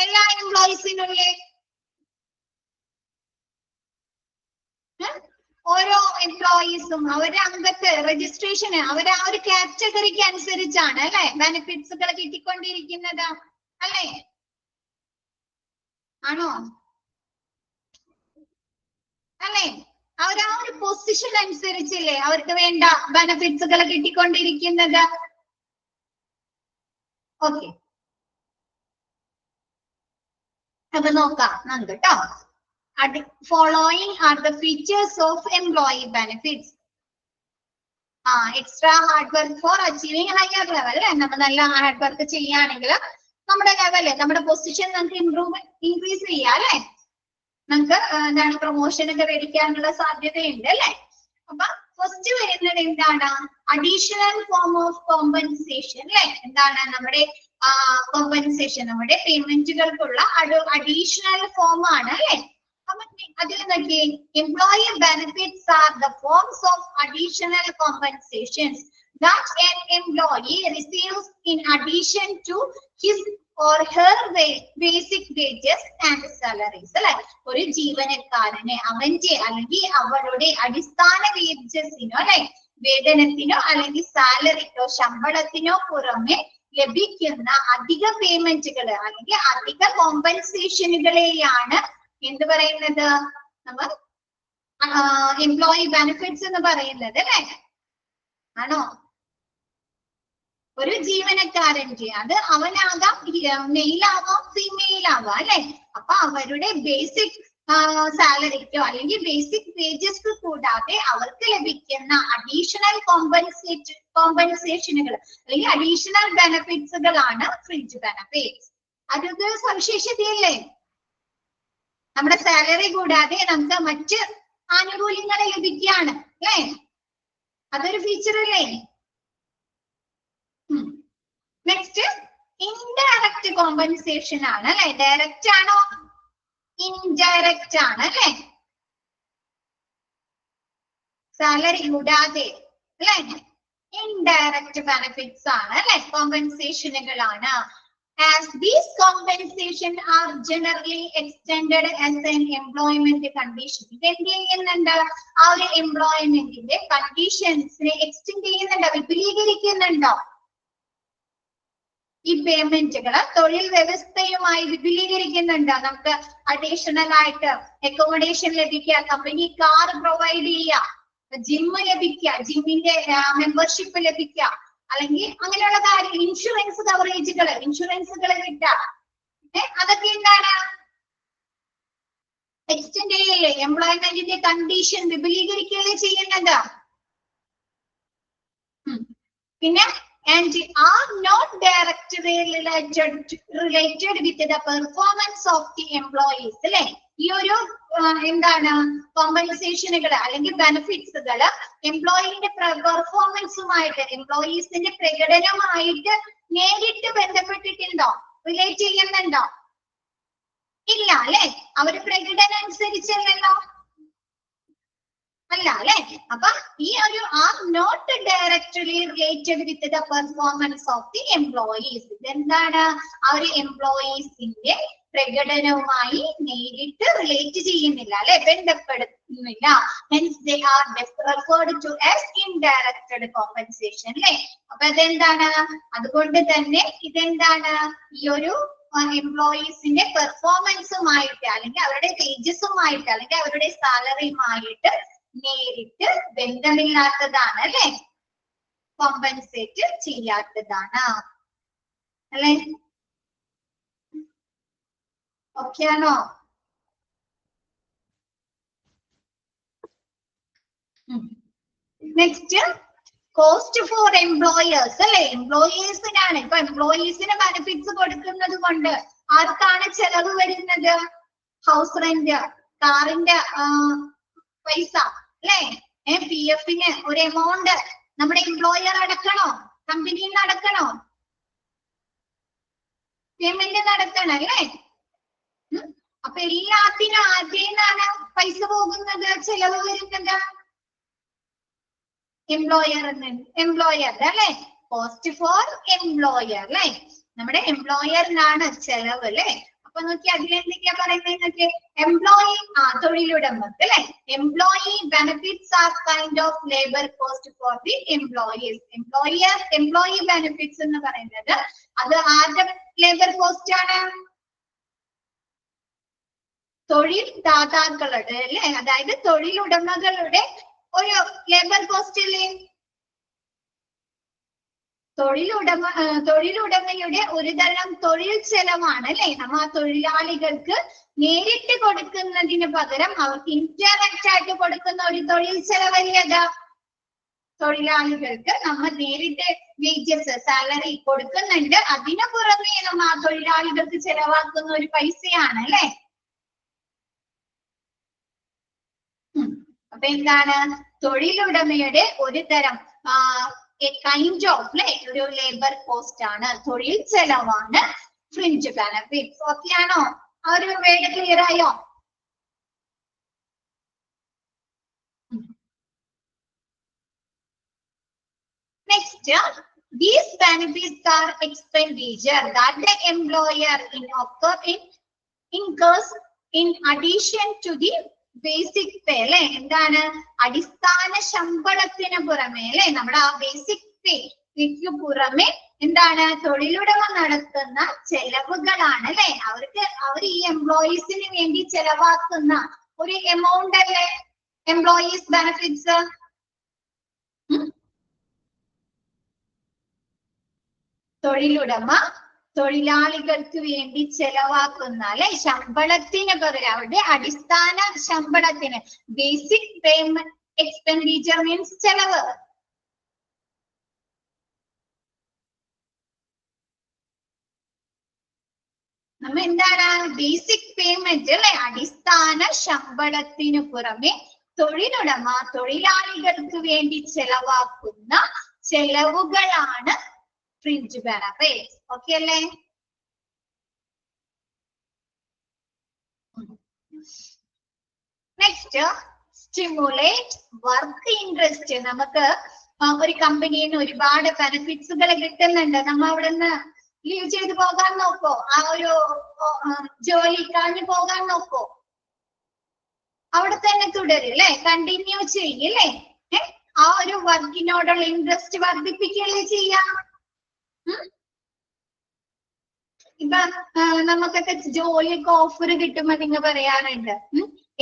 എല്ലാ എംപ്ലോയീസിനുള്ളിൽ ഓരോ എംപ്ലോയീസും അവരുടെ അംഗത്ത് രജിസ്ട്രേഷന് അവര് ആ ഒരു കാറ്റഗറിക്ക് അനുസരിച്ചാണ് അല്ലെ ബെനിഫിറ്റ്സുകൾ കിട്ടിക്കൊണ്ടിരിക്കുന്നത് അല്ലെ. ആണോ? അല്ലെ. അവർ ആ ഒരു പൊസിഷൻ അനുസരിച്ചില്ലേ അവർക്ക് വേണ്ട ബെനിഫിറ്റ്സുകൾ കിട്ടിക്കൊണ്ടിരിക്കുന്നത്. ഓക്കെ, അപ്പൊ നോക്കാം നമുക്ക് കേട്ടോ. Following are the features of employee benefits. Extra hard work for achieving higher level അല്ലെ. നമ്മൾ നല്ല ഹാർഡ് വർക്ക് ചെയ്യുകയാണെങ്കിൽ നമ്മുടെ ലെവല്, നമ്മുടെ പൊസിഷൻ നമുക്ക് ഇൻക്രീസ് ചെയ്യാം അല്ലെ. നമുക്ക് എന്താണ് പ്രൊമോഷൻ ഒക്കെ മേടിക്കാനുള്ള സാധ്യതയുണ്ട് അല്ലെ. അപ്പൊ ഫസ്റ്റ് വരുന്നത് എന്താണ്? അഡീഷണൽ ഫോം ഓഫ് കോമ്പൻസേഷൻ അല്ലെ. എന്താണ്? നമ്മുടെ കോമ്പൻസേഷൻ, നമ്മുടെ പേയ്മെന്റുകൾക്കുള്ള അഡീഷണൽ ഫോം ആണ് അല്ലെ. അതിൽ നോക്കി, employee benefits are the forms of additional compensations that an employee receives in addition to his or her basic wages and salaries അല്ലെ. ഒരു ജീവനക്കാരന് അവന്റെ അല്ലെങ്കിൽ അവരുടെ അടിസ്ഥാന വേജസിനോ അല്ലെ, വേതനത്തിനോ അല്ലെങ്കിൽ സാലറിക്കോ ശമ്പളത്തിനോ പുറമെ ലഭിക്കുന്ന അധിക പേയ്മെന്റുകൾ അല്ലെങ്കിൽ അധിക കോമ്പൻസേഷനുകളെയാണ് എന്ത് പറയുന്നത്? നമ്മൾ എംപ്ലോയി ബെനിഫിറ്റ്സ് എന്ന് പറയുന്നത് അല്ലെ. ആണോ? ഒരു ജീവനക്കാരൻ്റെ, അത് അവനാകാം, മെയിലാവാം, ഫീമെയിൽ ആവാം അല്ലെ. അപ്പൊ അവരുടെ ബേസിക് സാലറിക്കോ അല്ലെങ്കിൽ ബേസിക് വേജസ് കൂടാതെ അവർക്ക് ലഭിക്കുന്ന അഡീഷണൽ കോമ്പൻസേഷനുകൾ അല്ലെങ്കിൽ അഡീഷണൽ ബെനിഫിറ്റ്സുകളാണ് ഫ്രിഞ്ച് ബെനിഫിറ്റ്സ്. അതൊരു സവിശേഷതയല്ലേ. നമ്മുടെ സാലറി കൂടാതെ നമുക്ക് മറ്റ് ആനുകൂല്യങ്ങൾ ലഭിക്കുകയാണ് അല്ലെ. അതൊരു ഫീച്ചർ അല്ലേ. നെക്സ്റ്റ്, ഇൻഡയറക്റ്റ് കോമ്പൻസേഷൻ ആണ് അല്ലെ. ഡയറക്റ്റ് ആണോ ഇൻഡയറക്റ്റ് ആണ് അല്ലെ. സാലറി കൂടാതെ അല്ലെ ഇൻഡയറക്റ്റ് ബെനിഫിറ്റ്സ് ആണ് അല്ലെ, കോമ്പൻസേഷനുകളാണ്. as these compensation are generally extended as an employment condition. ഇത് എന്ത് ചെയ്യുന്നുണ്ട്? ആ ഒരു എംപ്ലോയ്മെന്റിന്റെ കണ്ടീഷൻസിനെ എക്സ്റ്റെൻഡ് ചെയ്യുന്നുണ്ടോ, വിപുലീകരിക്കുന്നുണ്ടോ? ഈ പേയ്മെന്റുകൾ തൊഴിൽ വ്യവസ്ഥയുമായി വിപുലീകരിക്കുന്നുണ്ടോ? നമുക്ക് അഡീഷണൽ ആയിട്ട് അക്കോമഡേഷൻ ലഭിക്കുക, കമ്പനി കാർ പ്രൊവൈഡ് ചെയ്യുക, ജിമ്മ് ലഭിക്കുക, ജിമ്മിന്റെ മെമ്പർഷിപ്പ് ലഭിക്കുക, അല്ലെങ്കിൽ അങ്ങനെയുള്ള കാര്യം, ഇൻഷുറൻസ് ഇൻഷുറൻസുകൾ കിട്ടുക, അതൊക്കെ എന്താണ്? എക്സ്റ്റെൻഡ് ചെയ്യല്ലേ? എംപ്ലോയ്മെന്റിന്റെ കണ്ടീഷൻ വിപുലീകരിക്കുകയല്ലേ ചെയ്യുന്നത്. പിന്നെ and are not directly related with the performance of the employees. അല്ലെ, ഈ ഒരു എന്താണ് കോമ്പൻസേഷനുകൾ അല്ലെങ്കിൽ ബെനിഫിറ്റ്സുകൾ എംപ്ലോയിന്റെ പെർഫോമൻസുമായിട്ട്, എംപ്ലോയീസിന്റെ പ്രകടനമായിട്ട് നേരിട്ട് ബന്ധപ്പെട്ടിട്ടുണ്ടോ, റിലേറ്റ് ചെയ്യുന്നുണ്ടോ? ഇല്ല അല്ലെ, അവര് പ്രകടനം അനുസരിച്ചല്ലോ, അല്ല അല്ലെ. അപ്പൊ ഈ ഒരു are not directly related with the performance of the employees. ഇതെന്താണ്? ആ ഒരു എംപ്ലോയീസിന്റെ പ്രകടനവുമായി നേരിട്ട് റിലേറ്റ് ചെയ്യുന്നില്ല അല്ലെ, ബന്ധപ്പെടുത്തുന്നില്ല. Hence they are referred to as indirect compensation അല്ലെ. അപ്പൊ അതെന്താണ്? അതുകൊണ്ട് തന്നെ ഇതെന്താണ്? ഈ ഒരു എംപ്ലോയീസിന്റെ പെർഫോമൻസുമായിട്ട് അല്ലെങ്കിൽ അവരുടെ വേജസുമായിട്ട് അല്ലെങ്കിൽ അവരുടെ സാലറിയുമായിട്ട് നേരിട്ട് ബന്ധമില്ലാത്തതാണ് അല്ലെ, കോമ്പൻസേറ്റ് ചെയ്യാത്തതാണ് അല്ലെ. ഓക്കെ ആണോ? നെക്സ്റ്റ് കോസ്റ്റ് ഫോർ എംപ്ലോയേഴ്സ് അല്ലെ. എംപ്ലോയേഴ്സിനാണ് ഇപ്പൊ എംപ്ലോയീസിന് ബെനിഫിറ്റ്സ് കൊടുക്കുന്നത് കൊണ്ട് ആർക്കാണ് ചെലവ് വരുന്നത്? ഹൗസ് റെന്റ്, കാറിന്റെ പൈസ അല്ലെ, PF-ന് ഒരു എമൗണ്ട് നമ്മുടെ എംപ്ലോയർ അടക്കണോ, കമ്പനിയിൽ നിന്ന് അടക്കണോ, പേയ്മെന്റ് നടത്തണം അല്ലേ. അപ്പൊ എല്ലാത്തിനും ആദ്യം നിന്നാണ് പൈസ പോകുന്നത്, ചെലവ് വരുന്നത് എംപ്ലോയർ അല്ലെ. കോസ്റ്റ് ഫോർ എംപ്ലോയർ അല്ലെ, നമ്മുടെ എംപ്ലോയറിനാണ് ചെലവ് അല്ലെ. അപ്പൊ നോക്കി അതിലെന്തൊക്കെയാ പറയുന്നത്? എംപ്ലോയി തൊഴിലുടമക്ക് അല്ലെ. Employee benefits are kind of labour cost for the employees. Employee benefits എന്ന് പറയുന്നത് അത് ആരുടെ ലേബർ കോസ്റ്റ് ആണ്? തൊഴിൽ ദാതാക്കളുടെ അല്ലെ, അതായത് തൊഴിലുടമകളുടെ ഒരു ലേബർ കോസ്റ്റ് അല്ലേ. തൊഴിലുടമയുടെ ഒരു തരം തൊഴിൽ ചെലവാണ് അല്ലെ. നമ്മ ആ തൊഴിലാളികൾക്ക് നേരിട്ട് കൊടുക്കുന്നതിന് പകരം അവർക്ക് ഇൻഡയറക്റ്റ് ആയിട്ട് കൊടുക്കുന്ന ഒരു തൊഴിൽ ചെലവല്ലത്. തൊഴിലാളികൾക്ക് നമ്മൾ നേരിട്ട് വേജസ്, സാലറി കൊടുക്കുന്നുണ്ട്, അതിനു പുറമെ നമ്മൾ ആ തൊഴിലാളികൾക്ക് ചെലവാക്കുന്ന ഒരു പൈസയാണ് അല്ലെ. അപ്പൊ എന്താണ്? തൊഴിലുടമയുടെ ഒരു തരം കൈൻഡ് ഓഫ് അല്ലെ ഒരു ലേബർ കോസ്റ്റ് ആണ്, തൊഴിൽ ചെലവാണ് ഫ്രിഞ്ച് ബെനിഫിറ്റ്സ്. ഓക്കെ ആണോ? ആ ഒരു വേർഡ് ക്ലിയർ ആയോ? Next, these benefits are expenditure that the employer incurs in addition to the basic pay അല്ലെ. എന്താണ്? അടിസ്ഥാന ശമ്പളത്തിന് പുറമെ അല്ലെ, നമ്മുടെ ആ ബേസിക് പേക്ക് പുറമെ എന്താണ്? തൊഴിലുടമ നടത്തുന്ന ചെലവുകളാണ് അല്ലെ. അവർ ഈ എംപ്ലോയീസിന് വേണ്ടി ചെലവാക്കുന്ന ഒരു എമൗണ്ട് അല്ലേ എംപ്ലോയീസ് ബെനിഫിറ്റ്സ്. തൊഴിലുടമ തൊഴിലാളികൾക്ക് വേണ്ടി ചെലവാക്കുന്ന അല്ലെ ശമ്പളത്തിന് പകരം അവരുടെ അടിസ്ഥാന ശമ്പളത്തിന്, ബേസിക് പേയ്മെന്റ് എക്സ്പെൻഡിച്ചർ മീൻസ് ചെലവ്. നമ്മ എന്താണ്? ബേസിക് പേയ്മെന്റ് അല്ലെ, അടിസ്ഥാന ശമ്പളത്തിന് പുറമെ തൊഴിലുടമ തൊഴിലാളികൾക്ക് വേണ്ടി ചെലവാക്കുന്ന ചെലവുകളാണ് ഫ്രിഞ്ച് ബെനിഫിറ്റ്സ്. ഓക്കെ അല്ലേ? Next, stimulate work interest. നമുക്ക് ഒരു കമ്പനിയിൽ നിന്ന് ഒരുപാട് ബെനിഫിറ്റ്സുകൾ കിട്ടുന്നുണ്ട്, നമ്മ അവിടെ നിന്ന് ലീവ് ചെയ്ത് പോകാൻ നോക്കോ? ആ ഒരു ജോലി കളഞ്ഞു പോകാൻ നോക്കോ? അവിടെ തന്നെ തുടരല്ലേ, കണ്ടിന്യൂ ചെയ്യല്ലേ, ആ ഒരു വർക്കിനോടുള്ള ഇൻട്രസ്റ്റ് വർദ്ധിപ്പിക്കല്ലേ ചെയ്യാം. ഇപ്പൊ നമുക്കൊക്കെ ജോലിയൊക്കെ ഓഫർ കിട്ടുമ്പോ നിങ്ങൾ പറയാറുണ്ട്,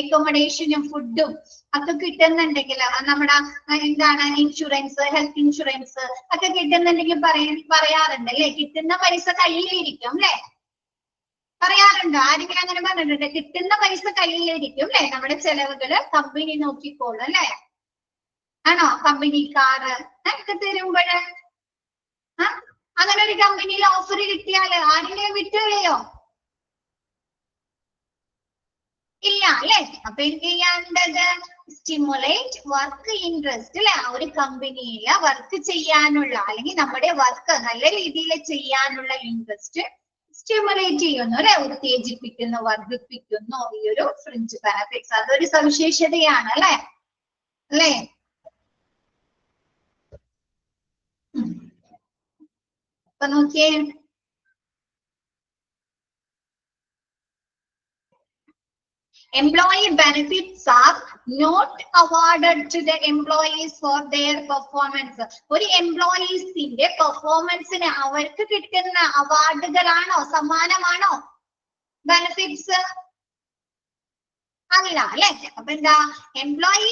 അക്കോമഡേഷനും ഫുഡും ഒക്കെ കിട്ടുന്നുണ്ടെങ്കിൽ നമ്മുടെ എന്താണ് ഇൻഷുറൻസ്, ഹെൽത്ത് ഇൻഷുറൻസ് ഒക്കെ കിട്ടുന്നുണ്ടെങ്കിൽ പറയാറുണ്ട് അല്ലെ, കിട്ടുന്ന പൈസ കയ്യിലിരിക്കും അല്ലെ, പറയാറുണ്ടോ? ആരെങ്കിലും അങ്ങനെ പറഞ്ഞിട്ടുണ്ട്? കിട്ടുന്ന പൈസ കയ്യിലിരിക്കും അല്ലെ, നമ്മുടെ ചെലവുകള് കമ്പനി നോക്കിക്കോളും അല്ലെ, ആണോ? കമ്പനി കാറ് ഒക്കെ തരുമ്പോഴ് അങ്ങനെ ഒരു കമ്പനിയിൽ ഓഫർ കിട്ടിയാല് ആരെങ്കിലും വിട്ടുകളയോ? ഇല്ല അല്ലെ. അപ്പൊ എന്ത് ചെയ്യാണ്ടത്? സ്റ്റിമുലേറ്റ് വർക്ക് ഇൻട്രസ്റ്റ് അല്ലെ, ആ ഒരു കമ്പനിയിൽ വർക്ക് ചെയ്യാനുള്ള അല്ലെങ്കിൽ നമ്മുടെ വർക്ക് നല്ല രീതിയിൽ ചെയ്യാനുള്ള ഇൻട്രസ്റ്റ് സ്റ്റിമുലേറ്റ് ചെയ്യുന്നു അല്ലെ, ഉത്തേജിപ്പിക്കുന്നു, വർദ്ധിപ്പിക്കുന്നു ഈ ഒരു ഫ്രിഞ്ച് ബെനഫിറ്റ്സ്. അതൊരു സവിശേഷതയാണ് അല്ലെ, അല്ലേ? അപ്പൊ നോക്കിയേ, employee benefits are not awarded to the employees for their performance. ഒരു എംപ്ലോയീസിന്റെ പെർഫോമൻസിന് അവർക്ക് കിട്ടുന്ന അവാർഡുകളാണോ, സമ്മാനമാണോ ബെനിഫിറ്റ്സ്? അല്ല അല്ലെ. അപ്പൊ എന്താ? Employee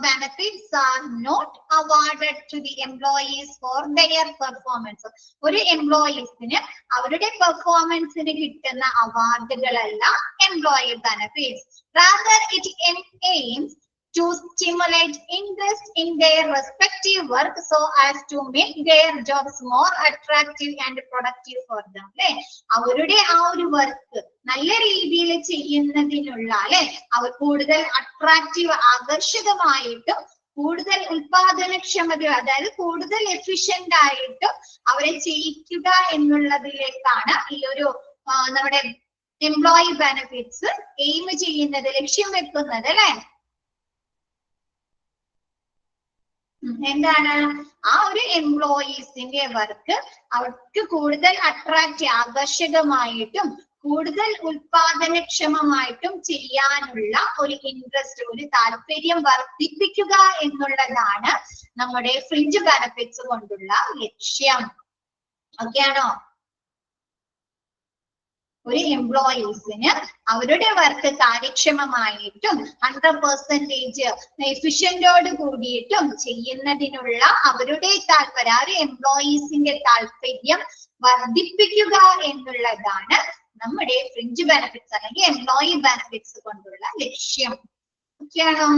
benefits are not awarded to the employees for their performance. ഒരു എംപ്ലോയീസിന് അവരുടെ പെർഫോമൻസിന് കിട്ടുന്ന അവാർഡുകളല്ല employee benefits. rather it aims to stimulate interest in their respective work so as to make their jobs more attractive and productive for them. അല്ലെ, അവരുടെ ആ ഒരു വർക്ക് നല്ല രീതിയിൽ ചെയ്യുന്നതിനുള്ള അല്ലെ, അവർ കൂടുതൽ അട്രാക്റ്റീവ്, ആകർഷകമായിട്ടും കൂടുതൽ ഉൽപാദനക്ഷമത, അതായത് കൂടുതൽ എഫിഷ്യന്റ് ആയിട്ടും അവരെ ചെയ്യിക്കുക എന്നുള്ളതിലേക്കാണ് ഈ ഒരു നമ്മുടെ എംപ്ലോയി ബെനിഫിറ്റ്സ് എയിം ചെയ്യുന്നത്, ലക്ഷ്യം വെക്കുന്നത് അല്ലെ. എന്താണ്? ആ ഒരു എംപ്ലോയീസിന്റെ വർക്ക് അവർക്ക് കൂടുതൽ അട്രാക്റ്റീവ്, ആകർഷകമായിട്ടും കൂടുതൽ ഉൽപാദനക്ഷമമായിട്ടും ചെയ്യാനുള്ള ഒരു ഇൻട്രസ്റ്റ്, ഒരു താല്പര്യം വർദ്ധിപ്പിക്കുക എന്നുള്ളതാണ് നമ്മുടെ ഫ്രിഞ്ച് ബെനിഫിറ്റ്സ് കൊണ്ടുള്ള ലക്ഷ്യം. ഓക്കെയാണോ? ഒരു എംപ്ലോയീസിന് അവരുടെ വർക്ക് കാര്യക്ഷമമായിട്ടും 100% എഫിഷ്യന്റോട് കൂടിയിട്ടും ചെയ്യുന്നതിനുള്ള അവരുടെ താല്പര്യം, ആ ഒരു എംപ്ലോയീസിന്റെ താല്പര്യം വർദ്ധിപ്പിക്കുക എന്നുള്ളതാണ് നമ്മുടെ ഫ്രിഞ്ച് ബെനിഫിറ്റ്സ് അല്ലെങ്കിൽ എംപ്ലോയി ബെനിഫിറ്റ്സ് കൊണ്ടുള്ള ലക്ഷ്യം. ഓക്കെയാണോ?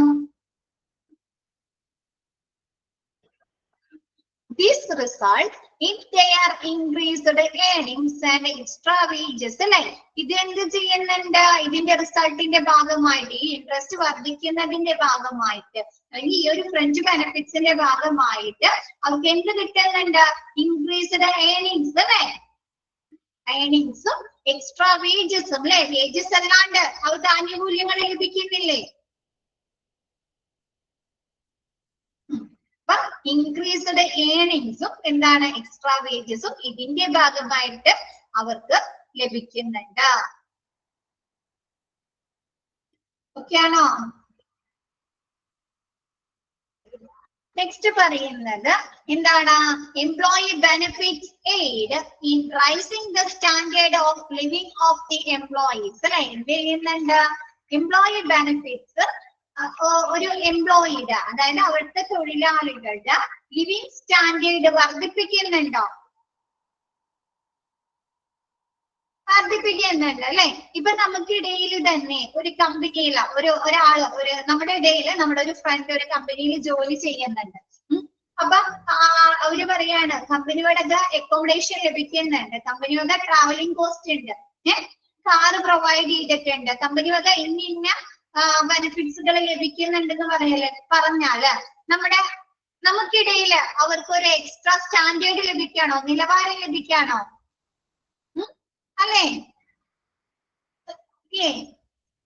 This result if they are increased earnings and extra wages അല്ലെ, ഇത് എന്ത് ചെയ്യുന്നുണ്ട്? ഇതിന്റെ റിസൾട്ടിന്റെ ഭാഗമായിട്ട്, ഈ ഇൻട്രസ്റ്റ് വർദ്ധിക്കുന്നതിന്റെ ഭാഗമായിട്ട് അല്ലെങ്കിൽ ഈ ഒരു ഫ്രഞ്ച് ബെനിഫിറ്റ്സിന്റെ ഭാഗമായിട്ട് അവർക്ക് എന്ത് കിട്ടുന്നുണ്ട്? ഇൻക്രീസ്ഡ് ഏർണിങ്സ് അല്ലെ, ഏർണിങ്സും എക്സ്ട്രാ വേജസും അല്ലെ. വേജസ് അല്ലാണ്ട് അവർക്ക് ആനുകൂല്യങ്ങൾ ലഭിക്കുന്നില്ലേ? അപ്പൊ ഇൻക്രീസ്ഡ് ഏർണിങ്സും എന്താണ്, എക്സ്ട്രാ വേജസും ഇതിന്റെ ഭാഗമായിട്ട് അവർക്ക് ലഭിക്കുന്നുണ്ട്. ഓക്കെയാണോ? നെക്സ്റ്റ് പറയുന്നത് എന്താണ്? Employee benefits aid in rising the standard of living of the employees അല്ലെ. എന്ത് ചെയ്യുന്നുണ്ട്? എംപ്ലോയി ബെനിഫിറ്റ്സ് ഒരു എംപ്ലോയിയുടെ, അതായത് അവിടുത്തെ തൊഴിലാളികളുടെ ലിവിംഗ് സ്റ്റാൻഡേർഡ് വർദ്ധിപ്പിക്കുന്നുണ്ടോ? വർദ്ധിപ്പിക്കുന്നുണ്ട് അല്ലെ. ഇപ്പൊ നമുക്കിടയിൽ തന്നെ ഒരു കമ്പനിയിൽ നമ്മുടെ ഇടയിൽ നമ്മുടെ ഒരു ഫ്രണ്ട് ഒരു കമ്പനിയിൽ ജോലി ചെയ്യുന്നുണ്ട്. അപ്പൊ അവര് പറയാണ് കമ്പനിയുടെ അക്കോമഡേഷൻ ലഭിക്കുന്നുണ്ട്, കമ്പനിയുടെ ട്രാവലിംഗ് കോസ്റ്റ് ഉണ്ട്, കാറ് പ്രൊവൈഡ് ചെയ്തിട്ടുണ്ട്, കമ്പനിയുടെ ഇന്ന ബെനിഫിറ്റ്സുകൾ ലഭിക്കുന്നുണ്ടെന്ന് പറഞ്ഞാല് നമുക്കിടയിൽ അവർക്ക് ഒരു എക്സ്ട്രാ സ്റ്റാൻഡേർഡ് ലഭിക്കാണോ, നിലവാരം ലഭിക്കാണോ? അല്ലേ?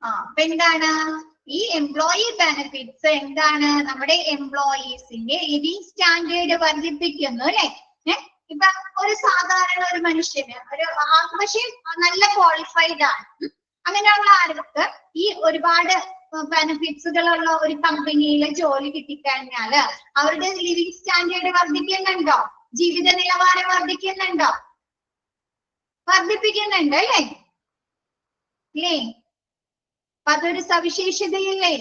അപ്പൊ എന്താണ് ഈ എംപ്ലോയി ബെനിഫിറ്റ്സ്? എന്താണ്? നമ്മുടെ എംപ്ലോയീസിന്റെ ലിവിംഗ് സ്റ്റാൻഡേർഡ് വർദ്ധിപ്പിക്കുന്നു അല്ലെ. ഇപ്പൊ ഒരു സാധാരണ ഒരു മനുഷ്യന് ഒരു പക്ഷെ നല്ല ക്വാളിഫൈഡ് ആണ്, അങ്ങനെയുള്ള ആൾക്ക് ഈ ഒരുപാട് ബെനിഫിറ്റ്സുകളുള്ള ഒരു കമ്പനിയിൽ ജോലി കിട്ടിക്കഴിഞ്ഞാല് അവരുടെ ലിവിങ് സ്റ്റാൻഡേർഡ് വർദ്ധിക്കുന്നുണ്ടോ? ജീവിത നിലവാരം വർദ്ധിക്കുന്നുണ്ടോ? വർദ്ധിപ്പിക്കുന്നുണ്ട് അല്ലേ? അതൊരു സവിശേഷതയല്ലേ?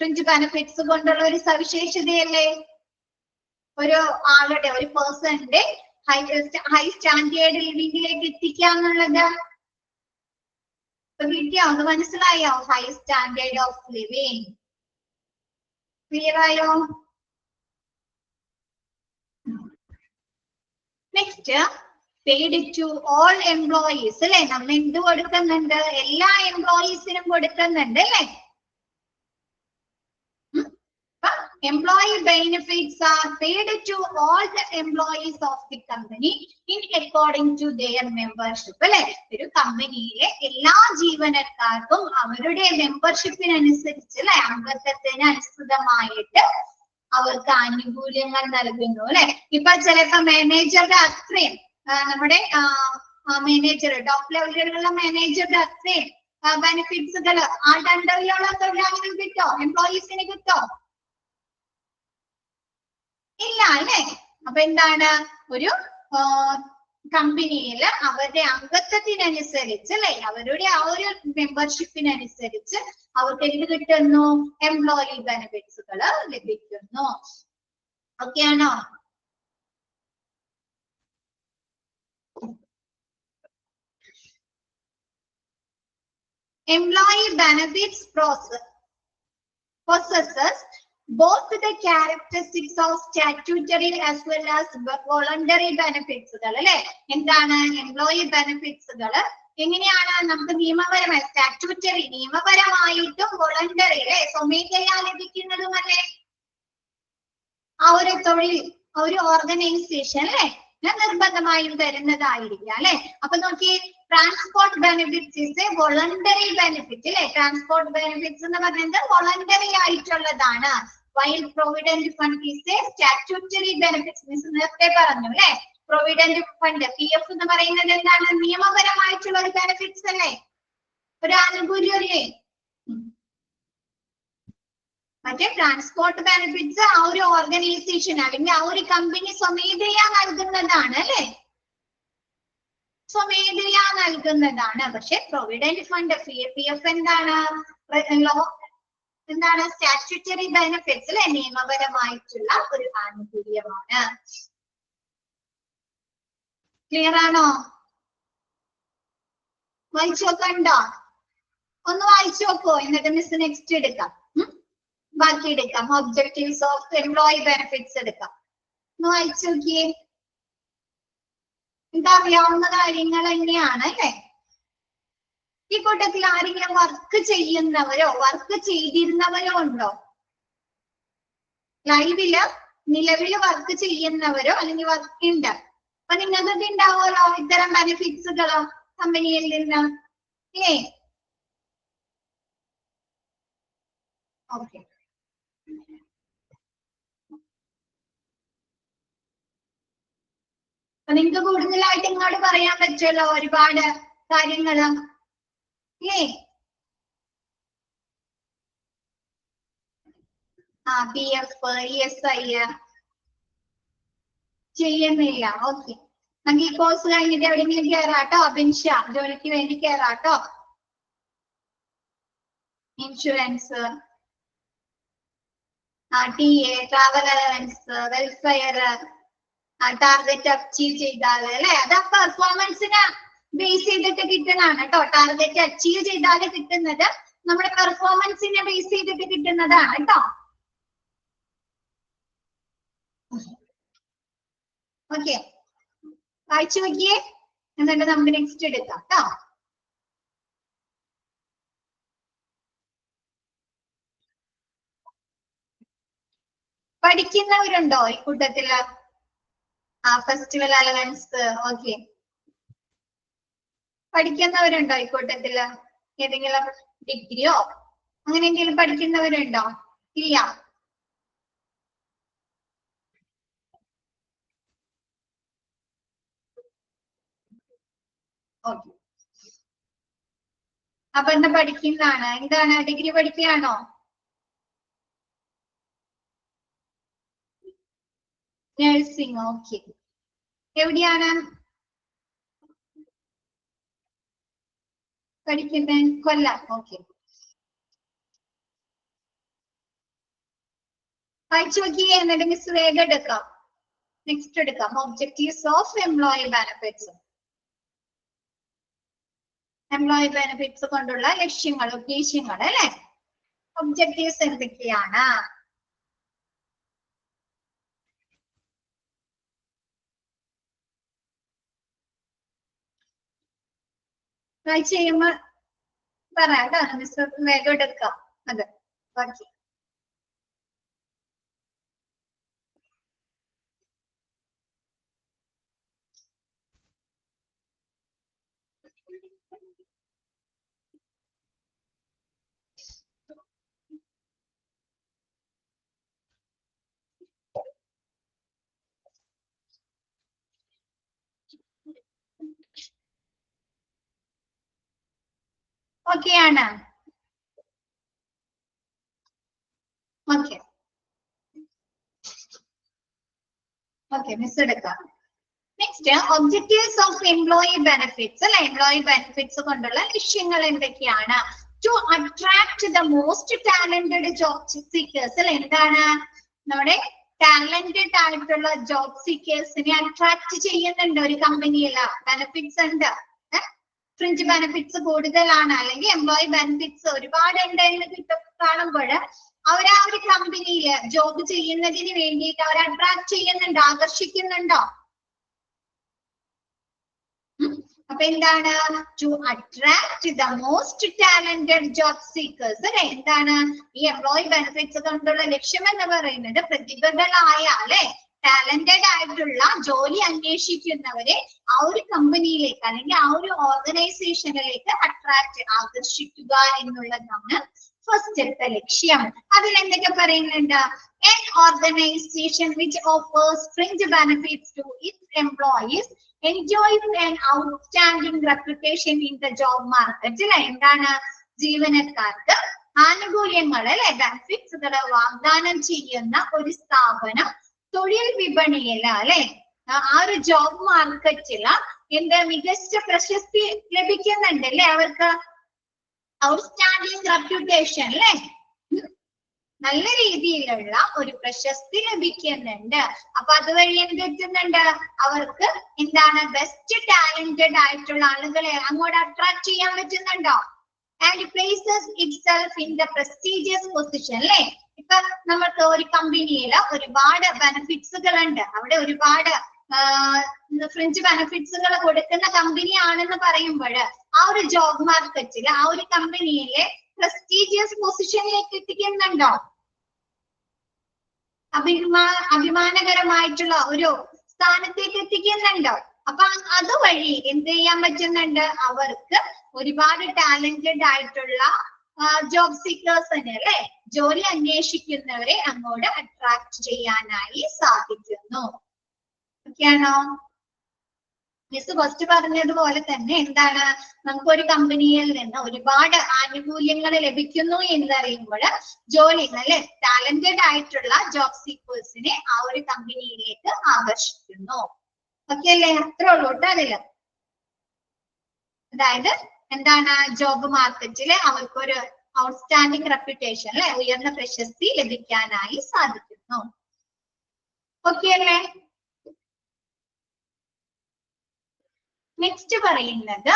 ഫ്രിഞ്ച് ബെനിഫിറ്റ്സ് കൊണ്ടുള്ള ഒരു സവിശേഷതയല്ലേ? ഒരു ആളുടെ ഒരു പേഴ്സന്റെ ഹൈ സ്റ്റാൻഡേർഡ് ലിവിംഗിലേക്ക് എത്തിക്കാന്നുള്ളത്. കിട്ടിയോ? ഒന്ന് മനസ്സിലായോ? High standard of living clear ആയോ? Next, paid to all employees അല്ലെ? നമ്മൾ എന്ത് കൊടുക്കുന്നുണ്ട്? എല്ലാ എംപ്ലോയീസിനും കൊടുക്കുന്നുണ്ട് അല്ലെ? Employee benefits are paid to all the employees of the company in according to their membership. അല്ലെ? ഒരു കമ്പനിയിലെ എല്ലാ ജീവനക്കാർക്കും അവരുടെ മെമ്പർഷിപ്പിനനുസരിച്ച് അല്ലെ, അംഗത്വത്തിന് അനുസൃതമായിട്ട് അവർക്ക് ആനുകൂല്യങ്ങൾ നൽകുന്നു അല്ലെ? ഇപ്പൊ ചിലപ്പോ മാനേജറുടെ അത്രയും നമ്മുടെ മാനേജർ ടോപ്പ് ലെവലിലുള്ള മാനേജറുടെ അത്രയും ബെനിഫിറ്റ്സുകൾ ആളുടെ അണ്ടറിലുള്ള തൊഴിലാളികൾ കിട്ടോ? എംപ്ലോയീസിന് കിട്ടോ? ഇല്ല അല്ലെ? അപ്പൊ എന്താണ്? ഒരു കമ്പനിയിൽ അവരുടെ അംഗത്വത്തിനനുസരിച്ച് അല്ലെ, അവരുടെ ആ ഒരു മെമ്പർഷിപ്പിനനുസരിച്ച് അവർക്ക് എന്ത് കിട്ടുന്നു? എംപ്ലോയി ബെനിഫിറ്റ്സുകൾ ലഭിക്കുന്നു. ഓക്കെ ആണോ? Employee benefits possesses both the characteristics of statutory as well as voluntary benefits അല്ലെ? എന്താണ് എംപ്ലോയി ബെനിഫിറ്റ്സുകൾ? എങ്ങനെയാണ്? നമുക്ക് നിയമപരമായി സ്റ്റാറ്റ്യൂട്ടറി നിയമപരമായിട്ടും വോളണ്ടറി അല്ലെ, സ്വമേധയാ ലഭിക്കുന്നതുമല്ലേ? ആ ഒരു തൊഴിൽ ഒരു ഓർഗനൈസേഷൻ അല്ലെ നിർബന്ധമായും തരുന്നതായിരിക്കുക അല്ലെ? അപ്പൊ നോക്കി, transport benefits is A voluntary benefit അല്ലെ? ട്രാൻസ്പോർട്ട് ബെനിഫിറ്റ്സ് എന്ന് പറയുന്നത് വോളണ്ടറി ആയിട്ടുള്ളതാണ്. While provident fund is A statutory benefits. Miss നേരത്തെ പറഞ്ഞു അല്ലെ? പ്രൊവിഡന്റ് ഫണ്ട് PF എന്ന് പറയുന്നത് എന്താണ്? നിയമപരമായിട്ടുള്ള ഒരു ബെനിഫിറ്റ്സ് അല്ലേ? ഒരു ആനുകൂല്യം അല്ലേ? മറ്റേ ട്രാൻസ്പോർട്ട് ബെനിഫിറ്റ്സ് ആ ഒരു ഓർഗനൈസേഷൻ അല്ലെങ്കിൽ ആ ഒരു കമ്പനി സ്വമേധയാ നൽകുന്നതാണ് അല്ലെ? സ്വമേധയാ നൽകുന്നതാണ്. പക്ഷെ പ്രൊവിഡന്റ് ഫണ്ട് PF എന്താണ്? എന്താണ്? സ്റ്റാറ്റ്യൂട്ടറി ബെനിഫിറ്റ്സ് അല്ലെ? നിയമപരമായിട്ടുള്ള ഒരു ആനുകൂല്യമാണ്. ക്ലിയർ ആണോ? വായിച്ചു നോക്കണ്ടോ? ഒന്ന് വായിച്ചു നോക്കോ, എന്നിട്ട് മിസ് നെക്സ്റ്റ് എടുക്കാം. ബാക്കി എടുക്കാം. ഒബ്ജക്റ്റീവ്സ് ഓഫ് എംപ്ലോയി ബെനിഫിറ്റ്സ് എടുക്കാം. ഒന്ന് വായിച്ചു നോക്കിയേ. ഇതറിയാവുന്ന കാര്യങ്ങൾ തന്നെയാണ് അല്ലെ? ഈ കൂട്ടത്തിൽ ആരെങ്കിലും വർക്ക് ചെയ്യുന്നവരോ വർക്ക് ചെയ്തിരുന്നവരോ ഉണ്ടോ? ലൈവില് നിലവില് വർക്ക് ചെയ്യുന്നവരോ അല്ലെങ്കിൽ വർക്ക് ഉണ്ട്. അപ്പൊ നിങ്ങൾക്ക് ഉണ്ടാവുമല്ലോ ഇത്തരം ബെനിഫിറ്റ്സുകളോ കമ്പനിയിൽ നിന്ന് അല്ലേ? ഓക്കെ. അപ്പൊ നിങ്ങൾക്ക് കൂടുതലായിട്ട് ഇങ്ങോട്ട് പറയാൻ പറ്റുമല്ലോ ഒരുപാട് കാര്യങ്ങള് അല്ലേ? PF ESI ചെയ്യുന്നില്ല. ഓക്കെ. നമുക്ക് ഈ കോഴ്സ് കഴിഞ്ഞിട്ട് എവിടെയെങ്കിലും കയറാട്ടോ. അഭിൻഷ ജോലിക്ക് വേണ്ടി കയറാട്ടോ. Insurance, TA, travel allowance, welfare, target achieve ചെയ്താൽ അല്ലെ? അത് പെർഫോമൻസിനെ ബേസ് ചെയ്തിട്ട് കിട്ടുന്നതാണ് കേട്ടോ. ടാർഗറ്റ് അച്ചീവ് ചെയ്താൽ കിട്ടുന്നത് നമ്മുടെ പെർഫോമൻസിനെ ബേസ് ചെയ്തിട്ട് കിട്ടുന്നതാണ് കേട്ടോ. ഓക്കെ, വായിച്ചു നോക്കിയേ, എന്നിട്ട് നമുക്ക് നെക്സ്റ്റ് എടുക്കാം കേട്ടോ. പഠിക്കുന്നവരുണ്ടോ ഈ കൂട്ടത്തില്? Festival allowance. ഓക്കെ, പഠിക്കുന്നവരുണ്ടോ ഈ കൂട്ടത്തില്? ഏതെങ്കിലും ഡിഗ്രിയോ അങ്ങനെ എന്തെങ്കിലും പഠിക്കുന്നവരുണ്ടോ? ഇല്ല. ഓക്കെ. അപ്പൊ എന്താ പഠിക്കുന്നതാണ്? എന്താണ് ഡിഗ്രി പഠിക്കുകയാണോ? നഴ്സിംഗ്. ഓക്കെ. എവിടെയാണ് പഠിക്കുന്നത്? കൊല്ലം. ഓക്കെ. വായിച്ചു നോക്കിയേ, എന്നിട്ട് മിസ് വേഗം എടുക്കാം. നെക്സ്റ്റ് എടുക്കാം. Objectives of employee benefits. Employee benefits കൊണ്ടുള്ള ലക്ഷ്യങ്ങൾ, ഉദ്ദേശ്യങ്ങൾ അല്ലെ? ഒബ്ജക്റ്റീവ്സ് എന്തൊക്കെയാണ്? വായിച്ച് ചെയ്യുമ്പോ പറയാം കേട്ടോ, മിസ് വേഗം എടുക്കാം. അതെ, ഓക്കെ. ഓക്കെ ആണ്. ഓക്കെ ഓക്കെ, മിസ് എടുക്കാം. Next objectives of employee benefits അല്ലെ? എംപ്ലോയി ബെനിഫിറ്റ്സ് കൊണ്ടുള്ള ലക്ഷ്യങ്ങൾ എന്തൊക്കെയാണ്? To attract the most talented job seekers അല്ലെ? എന്താണ് നമ്മുടെ ടാലന്റഡ് ആയിട്ടുള്ള ജോബ് സീക്കേഴ്സിനെ അട്രാക്ട് ചെയ്യുന്നുണ്ട് ഒരു കമ്പനിയിൽ. ബെനിഫിറ്റ്സ് ഉണ്ട്, ഫ്രിഞ്ച് ബെനിഫിറ്റ്സ് കൂടുതലാണ്, അല്ലെങ്കിൽ എംപ്ലോയി ബെനിഫിറ്റ്സ് ഒരുപാട് ഉണ്ട് എന്ന് കാണുമ്പോൾ അവർ ആ ഒരു കമ്പനിയിൽ ജോബ് ചെയ്യുന്നതിന് വേണ്ടിയിട്ട് അവർ അട്രാക്ട് ചെയ്യുന്നുണ്ടോ, ആകർഷിക്കുന്നുണ്ടോ? അപ്പൊ എന്താണ്? To attract the most talented job seekers അല്ലെ? എന്താണ് ഈ എംപ്ലോയി ബെനിഫിറ്റ്സ് കൊണ്ടുള്ള ലക്ഷ്യം എന്ന് പറയുന്നത്? പ്രതിഭകളായ അല്ലെ, ടാലന്റഡ് ആയിട്ടുള്ള ജോലി അന്വേഷിക്കുന്നവരെ ആ ഒരു കമ്പനിയിലേക്ക് അല്ലെങ്കിൽ ആ ഒരു ഓർഗനൈസേഷനിലേക്ക് അട്രാക്ട്, ആകർഷിക്കുക എന്നുള്ളതാണ് ഫസ്റ്റത്തെ ലക്ഷ്യം. അതിൽ എന്തൊക്കെ പറയുന്നുണ്ട്? an organization which offers fringe benefits to its employees enjoys an outstanding reputation in the job market. എന്താണ്? ജീവനക്കാർക്ക് ആനുകൂല്യങ്ങൾ അല്ലെ, ബെനിഫിറ്റ്സുകൾ വാഗ്ദാനം ചെയ്യുന്ന ഒരു സ്ഥാപനം തൊഴിൽ വിപണിയിൽ അല്ലെ, ആ ഒരു ജോബ് മാർക്കറ്റിൽ എന്താ മികച്ച പ്രശസ്തി ലഭിക്കുന്നുണ്ട് അല്ലെ? അവർക്ക് ഔട്ട്സ്റ്റാൻഡിംഗ് റെപ്യൂട്ടേഷൻ അല്ലെ, നല്ല രീതിയിലുള്ള ഒരു പ്രശസ്തി ലഭിക്കുന്നുണ്ട്. അപ്പൊ അതുവഴി എന്ത് പറ്റുന്നുണ്ട്? അവർക്ക് എന്താണ്? ബെസ്റ്റ് ടാലന്റഡ് ആയിട്ടുള്ള ആളുകളെ അങ്ങോട്ട് അട്രാക്ട് ചെയ്യാൻ പറ്റുന്നുണ്ടോ? And places itself in the prestigious position അല്ലെ? ഇപ്പൊ നമുക്ക് ഒരു കമ്പനിയിൽ ഒരുപാട് ബെനിഫിറ്റ്സുകൾ ഉണ്ട്, അവിടെ ഒരുപാട് ഫ്രിഞ്ച് ബെനിഫിറ്റ്സുകൾ കൊടുക്കുന്ന കമ്പനി ആണെന്ന് പറയുമ്പോൾ ആ ഒരു ജോബ് മാർക്കറ്റിൽ ആ ഒരു കമ്പനിയിലെ പ്രസ്റ്റീജിയസ് പൊസിഷനിലേക്ക് എത്തിക്കുന്നുണ്ടോ? അഭിമാനകരമായിട്ടുള്ള ഒരു സ്ഥാനത്തേക്ക് എത്തിക്കുന്നുണ്ടോ? അപ്പൊ അതുവഴി എന്ത് ചെയ്യാൻ പറ്റുന്നുണ്ട്? അവർക്ക് ഒരുപാട് ടാലന്റഡ് ആയിട്ടുള്ള ജോബ് സീക്കേഴ്സിനെ അല്ലെ, ജോലി അന്വേഷിക്കുന്നവരെ അങ്ങോട്ട് അട്രാക്ട് ചെയ്യാനായി സാധിക്കുന്നു. ഓക്കെയാണോ? മിസ് ഫസ്റ്റ് പറഞ്ഞതുപോലെ തന്നെ എന്താണ്? നമുക്ക് ഒരു കമ്പനിയിൽ നിന്ന് ഒരുപാട് ആനുകൂല്യങ്ങൾ ലഭിക്കുന്നു എന്നറിയുമ്പോൾ ജോലി അല്ലെ, ടാലന്റഡ് ആയിട്ടുള്ള ജോബ് സീക്കേഴ്സിനെ ആ ഒരു കമ്പനിയിലേക്ക് ആകർഷിക്കുന്നു. ഓക്കെ അല്ലേ? അത്രേ ഉള്ളൂ കേട്ടോ അതില്. അതായത് എന്താണ്? ജോബ് മാർക്കറ്റില് അവർക്കൊരു ഔട്ട്സ്റ്റാൻഡിംഗ് റെപ്യൂട്ടേഷൻ അല്ലെ, ഉയർന്ന പ്രശസ്തി ലഭിക്കാനായി സാധിക്കുന്നു. ഓക്കെ അല്ലേ? നെക്സ്റ്റ് പറയുന്നത്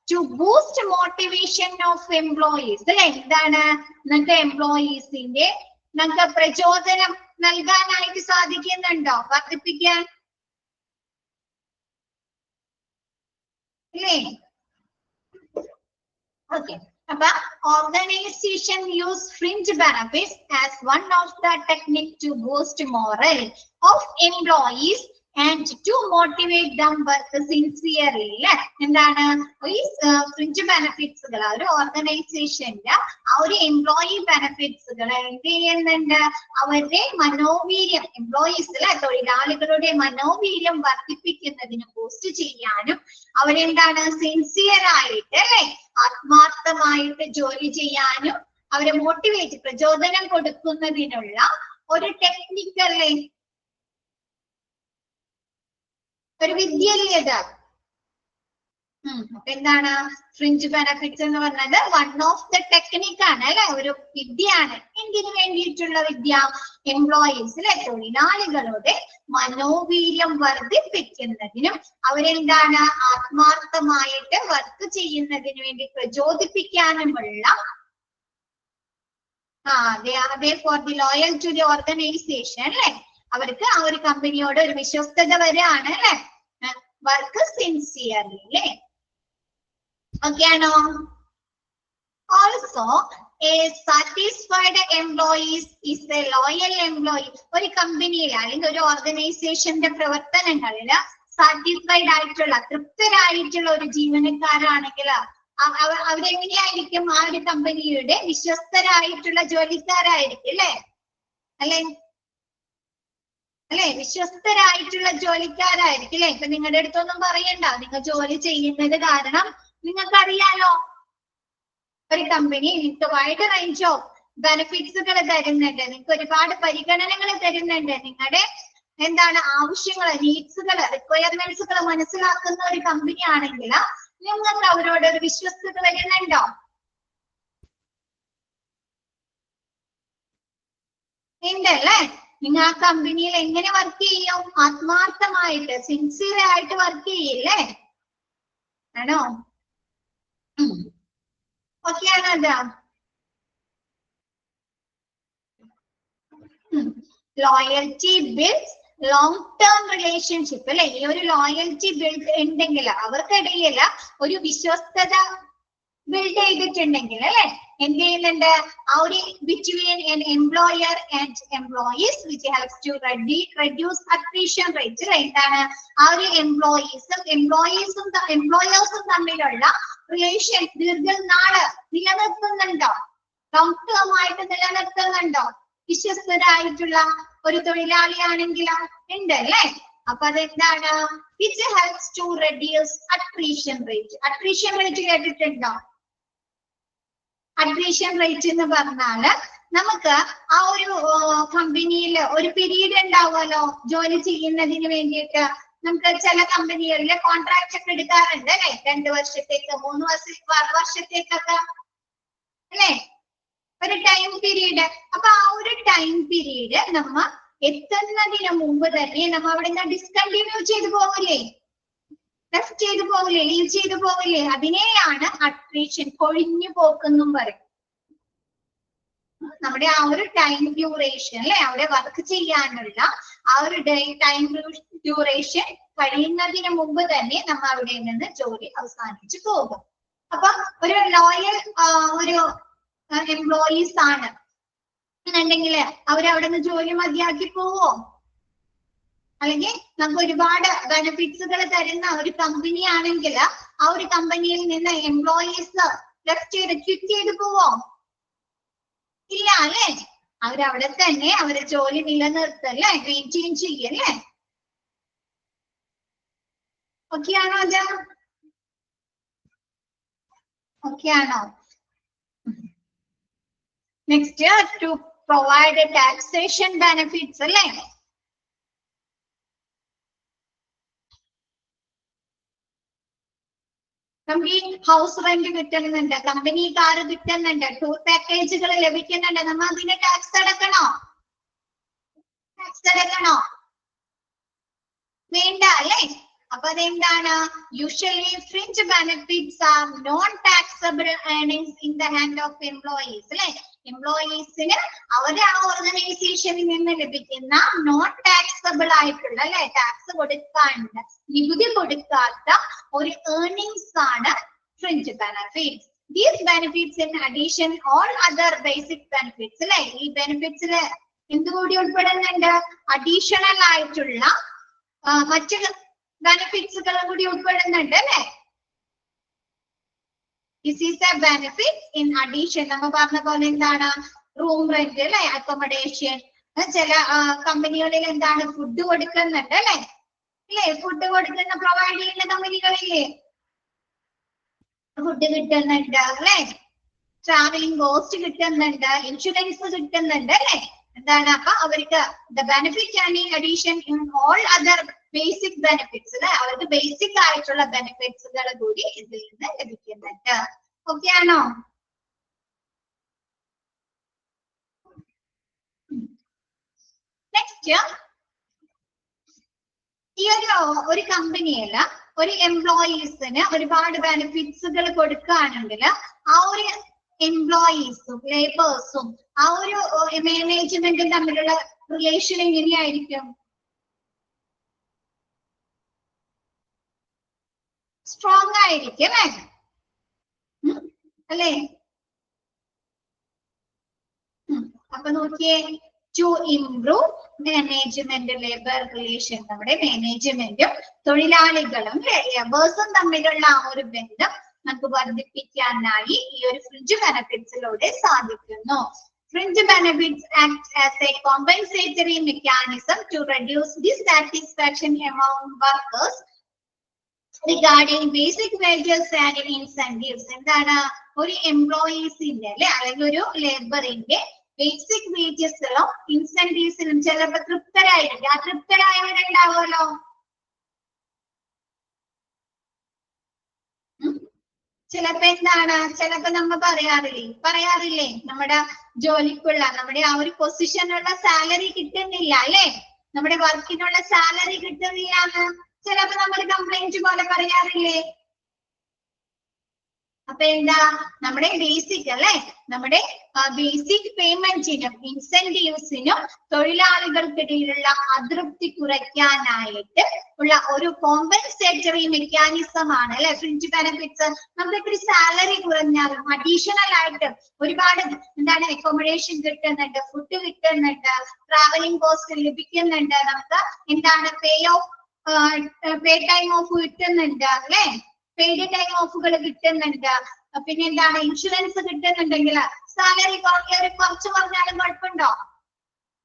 to boost motivation of employees അല്ലെ? എന്താണ്? നിങ്ങൾക്ക് എംപ്ലോയീസിന്റെ നിങ്ങൾക്ക് പ്രചോദനം നൽകാനായിട്ട് സാധിക്കുന്നുണ്ടോ? വർദ്ധിപ്പിക്കാൻ അല്ലേ? ഓക്കെ. അപ്പൊ organisation use fringe benefits as one of the technique to boost morale of employees and to motivate them work sincerely. എന്താണ് ഈ ഫ്രിഞ്ച് ബെനിഫിറ്റ്സുകൾ ഒരു ഓർഗനൈസേഷന്റെ ആ ഒരു എംപ്ലോയി ബെനിഫിറ്റ്സുകൾ എന്ത് ചെയ്യുന്നുണ്ട്? അവരുടെ മനോവീര്യം, എംപ്ലോയീസ് തൊഴിലാളികളുടെ മനോവീര്യം വർദ്ധിപ്പിക്കുന്നതിന് ബൂസ്റ്റ് ചെയ്യാനും അവരെന്താണ് സിൻസിയർ ആയിട്ട് അല്ലെ ആത്മാർത്ഥമായിട്ട് ജോലി ചെയ്യാനും അവരെ മോട്ടിവേറ്റ് പ്രചോദനം കൊടുക്കുന്നതിനുള്ള ഒരു ടെക്നിക്കല്ലേ, ഒരു വിദ്യല്ലേത്. എന്താണ് ഫ്രിഞ്ച് ബെനിഫിറ്റ്സ് എന്ന് പറഞ്ഞത്? വൺ ഓഫ് ദ ടെക്നിക് ആണ് അല്ലെ, ഒരു വിദ്യയാണ്. എന്തിനു വേണ്ടിയിട്ടുള്ള വിദ്യ? എംപ്ലോയീസ് തൊഴിലാളികളുടെ മനോവീര്യം വർദ്ധിപ്പിക്കുന്നതിനും അവരെന്താണ് ആത്മാർത്ഥമായിട്ട് വർക്ക് ചെയ്യുന്നതിന് വേണ്ടി പ്രചോദിപ്പിക്കാനുമുള്ള for the loyal to the organisation അല്ലെ, അവർക്ക് ആ ഒരു കമ്പനിയോട് ഒരു വിശ്വസ്തത വരെയാണ് അല്ലെ, വർക്ക് സിൻസിയർലി അല്ലെ. ഓക്കെ ആണോ? Also a satisfied employees is a loyal employee. ഒരു കമ്പനിയിൽ അല്ലെങ്കിൽ ഒരു ഓർഗനൈസേഷന്റെ പ്രവർത്തനങ്ങളിൽ സാറ്റിസ്ഫൈഡ് ആയിട്ടുള്ള തൃപ്തരായിട്ടുള്ള ഒരു ജീവനക്കാരാണെങ്കിൽ അവരെങ്ങനെയായിരിക്കും? ആ ഒരു കമ്പനിയുടെ വിശ്വസ്തരായിട്ടുള്ള ജോലിക്കാരായിരിക്കും അല്ലെ, അല്ലെ വിശ്വസ്തരായിട്ടുള്ള ജോലിക്കാരായിരിക്കും അല്ലെ. ഇപ്പൊ നിങ്ങളുടെ അടുത്തൊന്നും പറയണ്ട, നിങ്ങൾ ജോലി ചെയ്യുന്നത് കാരണം നിങ്ങൾക്കറിയാലോ ഒരു കമ്പനി നിങ്ങൾക്ക് വൈഡ് റേഞ്ച് ഓഫ് ബെനിഫിറ്റ്സുകൾ തരുന്നുണ്ട്, നിങ്ങൾക്ക് ഒരുപാട് പരിഗണനകൾ തരുന്നുണ്ട്, നിങ്ങളുടെ എന്താണ് ആവശ്യങ്ങൾ, നീഡ്സുകൾ, റിക്വയർമെന്റ്സുകൾ മനസ്സിലാക്കുന്ന ഒരു കമ്പനി ആണെങ്കിൽ നിങ്ങൾക്ക് അവരോട് ഒരു വിശ്വസ്തത വരുന്നുണ്ടോ? ഉണ്ടല്ലേ. നിങ്ങൾ ആ കമ്പനിയിൽ എങ്ങനെ വർക്ക് ചെയ്യും? ആത്മാർത്ഥമായിട്ട് സിൻസിയർ ആയിട്ട് വർക്ക് ചെയ്യില്ലേ? ആണോ? ഓക്കെ ആണോ? അതാ loyalty builds long term relationship അല്ലെ. ഈ ഒരു ലോയൽറ്റി ബിൽഡ് ഉണ്ടെങ്കിൽ അവർക്കിടയിൽ ഒരു വിശ്വസ്തത ബിൽഡ് ചെയ്തിട്ടുണ്ടെങ്കിൽ അല്ലെ എന്ത് ചെയ്യുന്നുണ്ട്? ആ ഒരു between an employer and employees which helps to reduce attrition rate. എന്താണ് ആ ഒരു എംപ്ലോയേഴ്സും തമ്മിലുള്ള റിലേഷൻ ദീർഘനാള് നിലനിർത്തുന്നുണ്ടോ? ലോങ് ടേം ആയിട്ട് നിലനിർത്തുന്നുണ്ടോ? വിശ്വസ്തരായിട്ടുള്ള ഒരു തൊഴിലാളിയാണെങ്കിൽ ഉണ്ട് അല്ലേ. അപ്പൊ അതെന്താണ്? Which helps to reduce attrition rate. Attrition rate കേട്ടിട്ടുണ്ടോ? അട്രീഷൻ റേറ്റ് എന്ന് പറഞ്ഞാല് നമുക്ക് ആ ഒരു കമ്പനിയിൽ ഒരു പീരീഡ് ഉണ്ടാവുമല്ലോ ജോലി ചെയ്യുന്നതിന് വേണ്ടിയിട്ട്. നമുക്ക് ചില കമ്പനികളിലെ കോൺട്രാക്ട് ഒക്കെ എടുക്കാറുണ്ട് അല്ലെ, 2 വർഷത്തേക്ക് 3 വർഷത്തേക്കൊക്കെ അല്ലെ, ഒരു ടൈം പീരീഡ്. അപ്പൊ ആ ഒരു ടൈം പീരീഡ് നമ്മ എത്തുന്നതിന് മുമ്പ് തന്നെ നമ്മ അവിടെ നിന്ന് ഡിസ്കണ്ടിന്യൂ ചെയ്തു പോകില്ലേ, ലെഫ്റ്റ് ചെയ്തു പോകില്ലേ, ലീവ് ചെയ്തു പോകില്ലേ? അതിനെയാണ് അട്രീഷൻ, കൊഴിഞ്ഞു പോക്കെന്നും പറയും. നമ്മുടെ ആ ഒരു ടൈം ഡ്യൂറേഷൻ അല്ലെ, അവിടെ വർക്ക് ചെയ്യാനുള്ള ആ ഒരു ടൈം ഡ്യൂറേഷൻ കഴിയുന്നതിന് മുമ്പ് തന്നെ നമ്മ അവിടെ നിന്ന് ജോലി അവസാനിച്ചു പോകും. അപ്പൊ ഒരു ലോയൽ ഒരു എംപ്ലോയീസ് ആണ് എന്നുണ്ടെങ്കിൽ അവരവിടെ നിന്ന് ജോലി മതിയാക്കി പോവോ? അല്ലെങ്കിൽ നമുക്ക് ഒരുപാട് ബെനിഫിറ്റ്സുകൾ തരുന്ന ഒരു കമ്പനി ആണെങ്കിൽ ആ ഒരു കമ്പനിയിൽ നിന്ന് എംപ്ലോയീസ് ക്വിറ്റ് ചെയ്ത് പോവോ? ഇല്ല അല്ലെ. അവരവിടെ തന്നെ അവരെ ജോലി നിലനിർത്തല്ലേ, മെയിൻറ്റെയിൻ ചെയ്യല്ലേ. ഓക്കെ ആണോ? അത് ഓക്കെ ആണോ? Next to provide taxation benefits അല്ലേ. കമ്പനി ഹൗസ് റെന്റ് കിട്ടുന്നുണ്ട്, കമ്പനി കാർ കിട്ടുന്നുണ്ട്, ടൂർ പാക്കേജുകൾ ലഭിക്കുന്നുണ്ട്. നമ്മ അതിന് ടാക്സ് അടക്കണോ? വേണ്ട അല്ലേ. അപ്പൊ അതെന്താണ്? Usually fringe benefits R non taxable earnings in the hand of employees അല്ലെ. എംപ്ലോയീസിന് അവരുടെ ആ ഓർഗനൈസേഷനിൽ നിന്ന് ലഭിക്കുന്ന നോൺ ടാക്സബിൾ ആയിട്ടുള്ള അല്ലെ, ടാക്സ് കൊടുക്കാണ്ട് നികുതി കൊടുക്കാത്ത ഒരു ഏർണിംഗ്സ് ആണ് fringe benefits. These benefits in addition all other basic benefits അല്ലെ. ഈ ബെനിഫിറ്റ്സിൽ എന്തുകൂടി ഉൾപ്പെടുന്നുണ്ട്? അഡീഷണൽ ആയിട്ടുള്ള മറ്റ് ബെനിഫിറ്റ്സുകളും കൂടി ഉൾപ്പെടുന്നുണ്ട് അല്ലെ. This is a benefit in addition. നമ്മൾ പറഞ്ഞ പോലെ എന്താണ്, റൂം റെന്റ് അല്ലെ, അക്കോമഡേഷൻ. ചില കമ്പനികളിൽ എന്താണ്, ഫുഡ് കൊടുക്കുന്നുണ്ട് അല്ലെ. ഇല്ലേ, ഫുഡ് കൊടുക്കുന്ന പ്രൊവൈഡ് ചെയ്യുന്ന കമ്പനികളില്ലേ, ഫുഡ് കിട്ടുന്നുണ്ട് അല്ലെ, ട്രാവലിംഗ് കോസ്റ്റ് കിട്ടുന്നുണ്ട്, ഇൻഷുറൻസ് കിട്ടുന്നുണ്ട് അല്ലെ. എന്താണ്, അപ്പൊ അവർക്ക് the benefit and in addition in all other basic benefits അല്ലെ, അവർക്ക് ബേസിക് ആയിട്ടുള്ള ബെനിഫിറ്റ്സുകൾ കൂടി ഇതിൽ നിന്ന് ലഭിക്കുന്നുണ്ട്. ഓക്കെ ആണോ? നെക്സ്റ്റ്, ഈ ഒരു കമ്പനിയിൽ ഒരു എംപ്ലോയീസിന് ഒരുപാട് ബെനിഫിറ്റ്സുകൾ കൊടുക്കുകയാണെങ്കിൽ ആ ഒരു എംപ്ലോയീസും ലേബേഴ്സും ആ ഒരു മാനേജ്മെന്റും തമ്മിലുള്ള റിലേഷൻ എങ്ങനെയായിരിക്കും? സ്ട്രോങ് ആയിരിക്കും അല്ലേ. അപ്പൊ നോക്കിയേ, to improve management labour relation, നമ്മുടെ മാനേജ്മെന്റും തൊഴിലാളികളും ലേബേഴ്സും തമ്മിലുള്ള ആ ഒരു ബന്ധം നമുക്ക് വർദ്ധിപ്പിക്കാനായി ഈ ഒരു ഫ്രിഞ്ച് ബെനിഫിറ്റ്സിലൂടെ സാധിക്കുന്നു. Fringe benefits act as a compensatory mechanism to reduce dissatisfaction among workers regarding basic wages and incentives. എന്താണ്, ഒരു എംപ്ലോയീസിന്റെ അല്ലെ, അല്ലെങ്കിൽ ഒരു ലേബറിന്റെ ബേസിക് വേജസിലും ഇൻസെന്റീവ്സിലും ചിലപ്പോ തൃപ്തരായിരിക്കും. അതൃപ്തരായവരുണ്ടാവുമല്ലോ. ചിലപ്പോ എന്താണ്, ചിലപ്പോ നമ്മൾ പറയാറില്ലേ നമ്മുടെ ജോലിക്കുള്ള, നമ്മുടെ ആ ഒരു പൊസിഷനുള്ള സാലറി കിട്ടുന്നില്ല അല്ലെ, നമ്മുടെ വർക്കിനുള്ള സാലറി കിട്ടുന്നില്ല എന്ന് ചിലപ്പോ നമ്മൾ കംപ്ലൈന്റ് പോലെ പറയാറില്ലേ. അപ്പൊ എന്താ, നമ്മുടെ ബേസിക് അല്ലെ, നമ്മുടെ ബേസിക് പേയ്മെന്റിനും ഇൻസെന്റീവ്സിനും തൊഴിലാളികൾക്കിടയിലുള്ള അതൃപ്തി കുറയ്ക്കാനായിട്ട് ഉള്ള ഒരു കോമ്പൻസേറ്ററി മെക്കാനിസം ആണ് അല്ലെ ഫ്രിഞ്ച് ബെനിഫിറ്റ്സ്. നമുക്ക് സാലറി കുറഞ്ഞാലും അഡീഷണൽ ആയിട്ട് ഒരുപാട് എന്താണ്, അക്കോമഡേഷൻ കിട്ടുന്നുണ്ട്, ഫുഡ് കിട്ടുന്നുണ്ട്, ട്രാവലിംഗ് കോസ്റ്റ് ലഭിക്കുന്നുണ്ട്, നമുക്ക് എന്താണ് പേ ടൈം ഓഫ് കിട്ടുന്നുണ്ട് അല്ലെ, പെയ്ഡ് ടൈം ഓഫുകൾ കിട്ടുന്നുണ്ട്, പിന്നെ എന്താണ്, ഇൻഷുറൻസ് കിട്ടുന്നുണ്ടെങ്കിൽ സാലറി കുറച്ച് കുറഞ്ഞാലും കുഴപ്പമുണ്ടോ?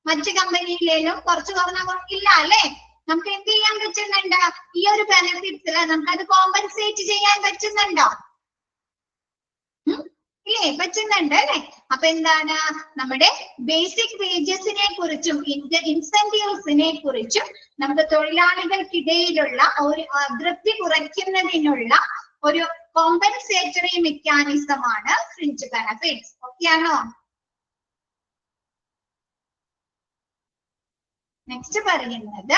മറ്റു കമ്പനിയിലേലും കുറച്ച് കുറഞ്ഞാൽ ഇല്ല അല്ലെ. നമുക്ക് എന്ത് ചെയ്യാൻ പറ്റുന്നുണ്ട്, ഈ ഒരു ബെനിഫിറ്റ്സിൽ നമുക്ക് അത് കോമ്പൻസേറ്റ് ചെയ്യാൻ പറ്റുന്നുണ്ടോ? ഇല്ലേ, പറ്റുന്നുണ്ട് അല്ലെ. അപ്പൊ എന്താണ്, നമ്മുടെ ബേസിക് വേജസിനെ കുറിച്ചും ഇൻസെന്റീവ്സിനെ കുറിച്ചും നമുക്ക് തൊഴിലാളികൾക്കിടയിലുള്ള ഒരു അതൃപ്തി കുറയ്ക്കുന്നതിനുള്ള ഒരു കോമ്പൻസേറ്ററി മെക്കാനിസം ആണ് ഫ്രിഞ്ച് ബെനിഫിറ്റ്സ്. ഓക്കെ ആണോ? നെക്സ്റ്റ് പറയുന്നത്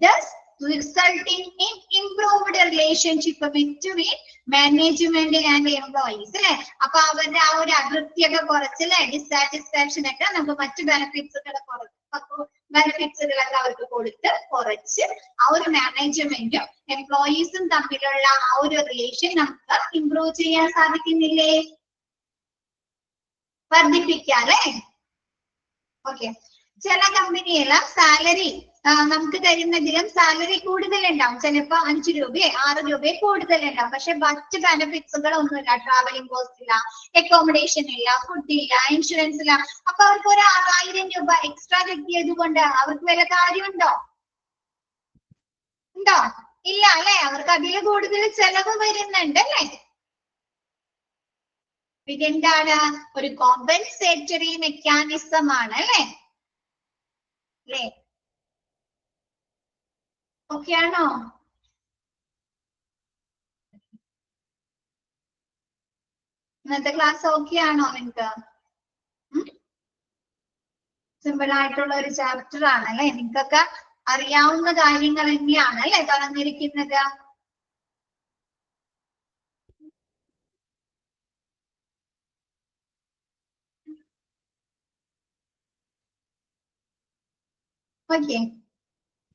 thus resulting in improved relationship between management and employees അല്ലെ. അപ്പൊ അവരുടെ ആ ഒരു അതൃപ്തിയൊക്കെ കുറച്ചല്ലേ, ഡിസാറ്റിസ്ഫാക്ഷൻ ഒക്കെ നമുക്ക് മറ്റു ബെനിഫിറ്റ്സുകളൊക്കെ അവർക്ക് കൊടുത്ത് കുറച്ച് ആ ഒരു മാനേജ്മെന്റും എംപ്ലോയീസും തമ്മിലുള്ള ആ ഒരു റിലേഷൻ നമുക്ക് ഇംപ്രൂവ് ചെയ്യാൻ സാധിക്കുന്നില്ലേ, വർദ്ധിപ്പിക്കാം അല്ലെ. ഓക്കെ, ചില കമ്പനിയില് സാലറി നമുക്ക് തരുന്നതിലും സാലറി കൂടുതലുണ്ടാവും, ചിലപ്പോ 5 രൂപയോ 6 രൂപയോ കൂടുതലുണ്ടാവും. പക്ഷെ മറ്റ് ബെനിഫിറ്റ്സുകൾ ഒന്നുമില്ല, ട്രാവലിംഗ് കോസ്റ്റ് ഇല്ല, അക്കോമഡേഷൻ ഇല്ല, ഫുഡ് ഇല്ല, ഇൻഷുറൻസ് ഇല്ല. അപ്പൊ അവർക്ക് ഒരു 6000 രൂപ എക്സ്ട്രാ കിട്ടിയത് കൊണ്ട് അവർക്ക് വല്ല കാര്യമുണ്ടോ? ഉണ്ടോ? ഇല്ല അല്ലെ. അവർക്ക് അതിൽ കൂടുതൽ ചെലവ് വരുന്നുണ്ട് അല്ലെ. ഇതെന്താണ്, ഒരു കോമ്പൻസേറ്ററി മെക്കാനിസം ആണ് അല്ലെ. ഓക്കെ ആണോ? ഇന്നത്തെ ക്ലാസ് ഓക്കെ ആണോ നിങ്ങൾക്ക്? സിമ്പിൾ ആയിട്ടുള്ള ഒരു ചാപ്റ്റർ ആണ് അല്ലെ, നിങ്ങൾക്കൊക്കെ അറിയാവുന്ന കാര്യങ്ങൾ തന്നെയാണ് അല്ലെ പറഞ്ഞിരിക്കുന്നത്. ഓക്കെ,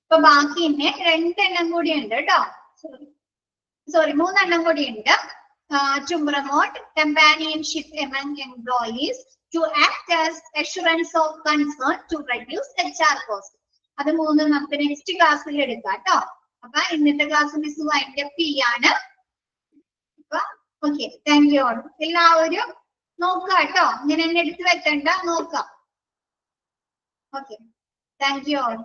ഇപ്പൊ ബാക്കി തന്നെ 2 എണ്ണം കൂടി ഉണ്ട് കേട്ടോ, സോറി 3 എണ്ണം കൂടി ഉണ്ട്. To promote companionship among employees, to act as assurance of concern, to reduce HR cost. അത് മൂന്നും നമുക്ക് നെക്സ്റ്റ് ക്ലാസ്സിൽ എടുക്കാം കേട്ടോ. അപ്പൊ ഇന്നത്തെ ക്ലാസ് മിസ് വൈൻഡ് അപ്പ് ചെയ്യാണ്. അപ്പൊ ഓക്കെ, താങ്ക് യു ഓൾ. എല്ലാവരും നോക്കാം കേട്ടോ, ഇങ്ങനെ തന്നെ എടുത്ത് വെക്കണ്ട, നോക്കാം. Okay, thank you all.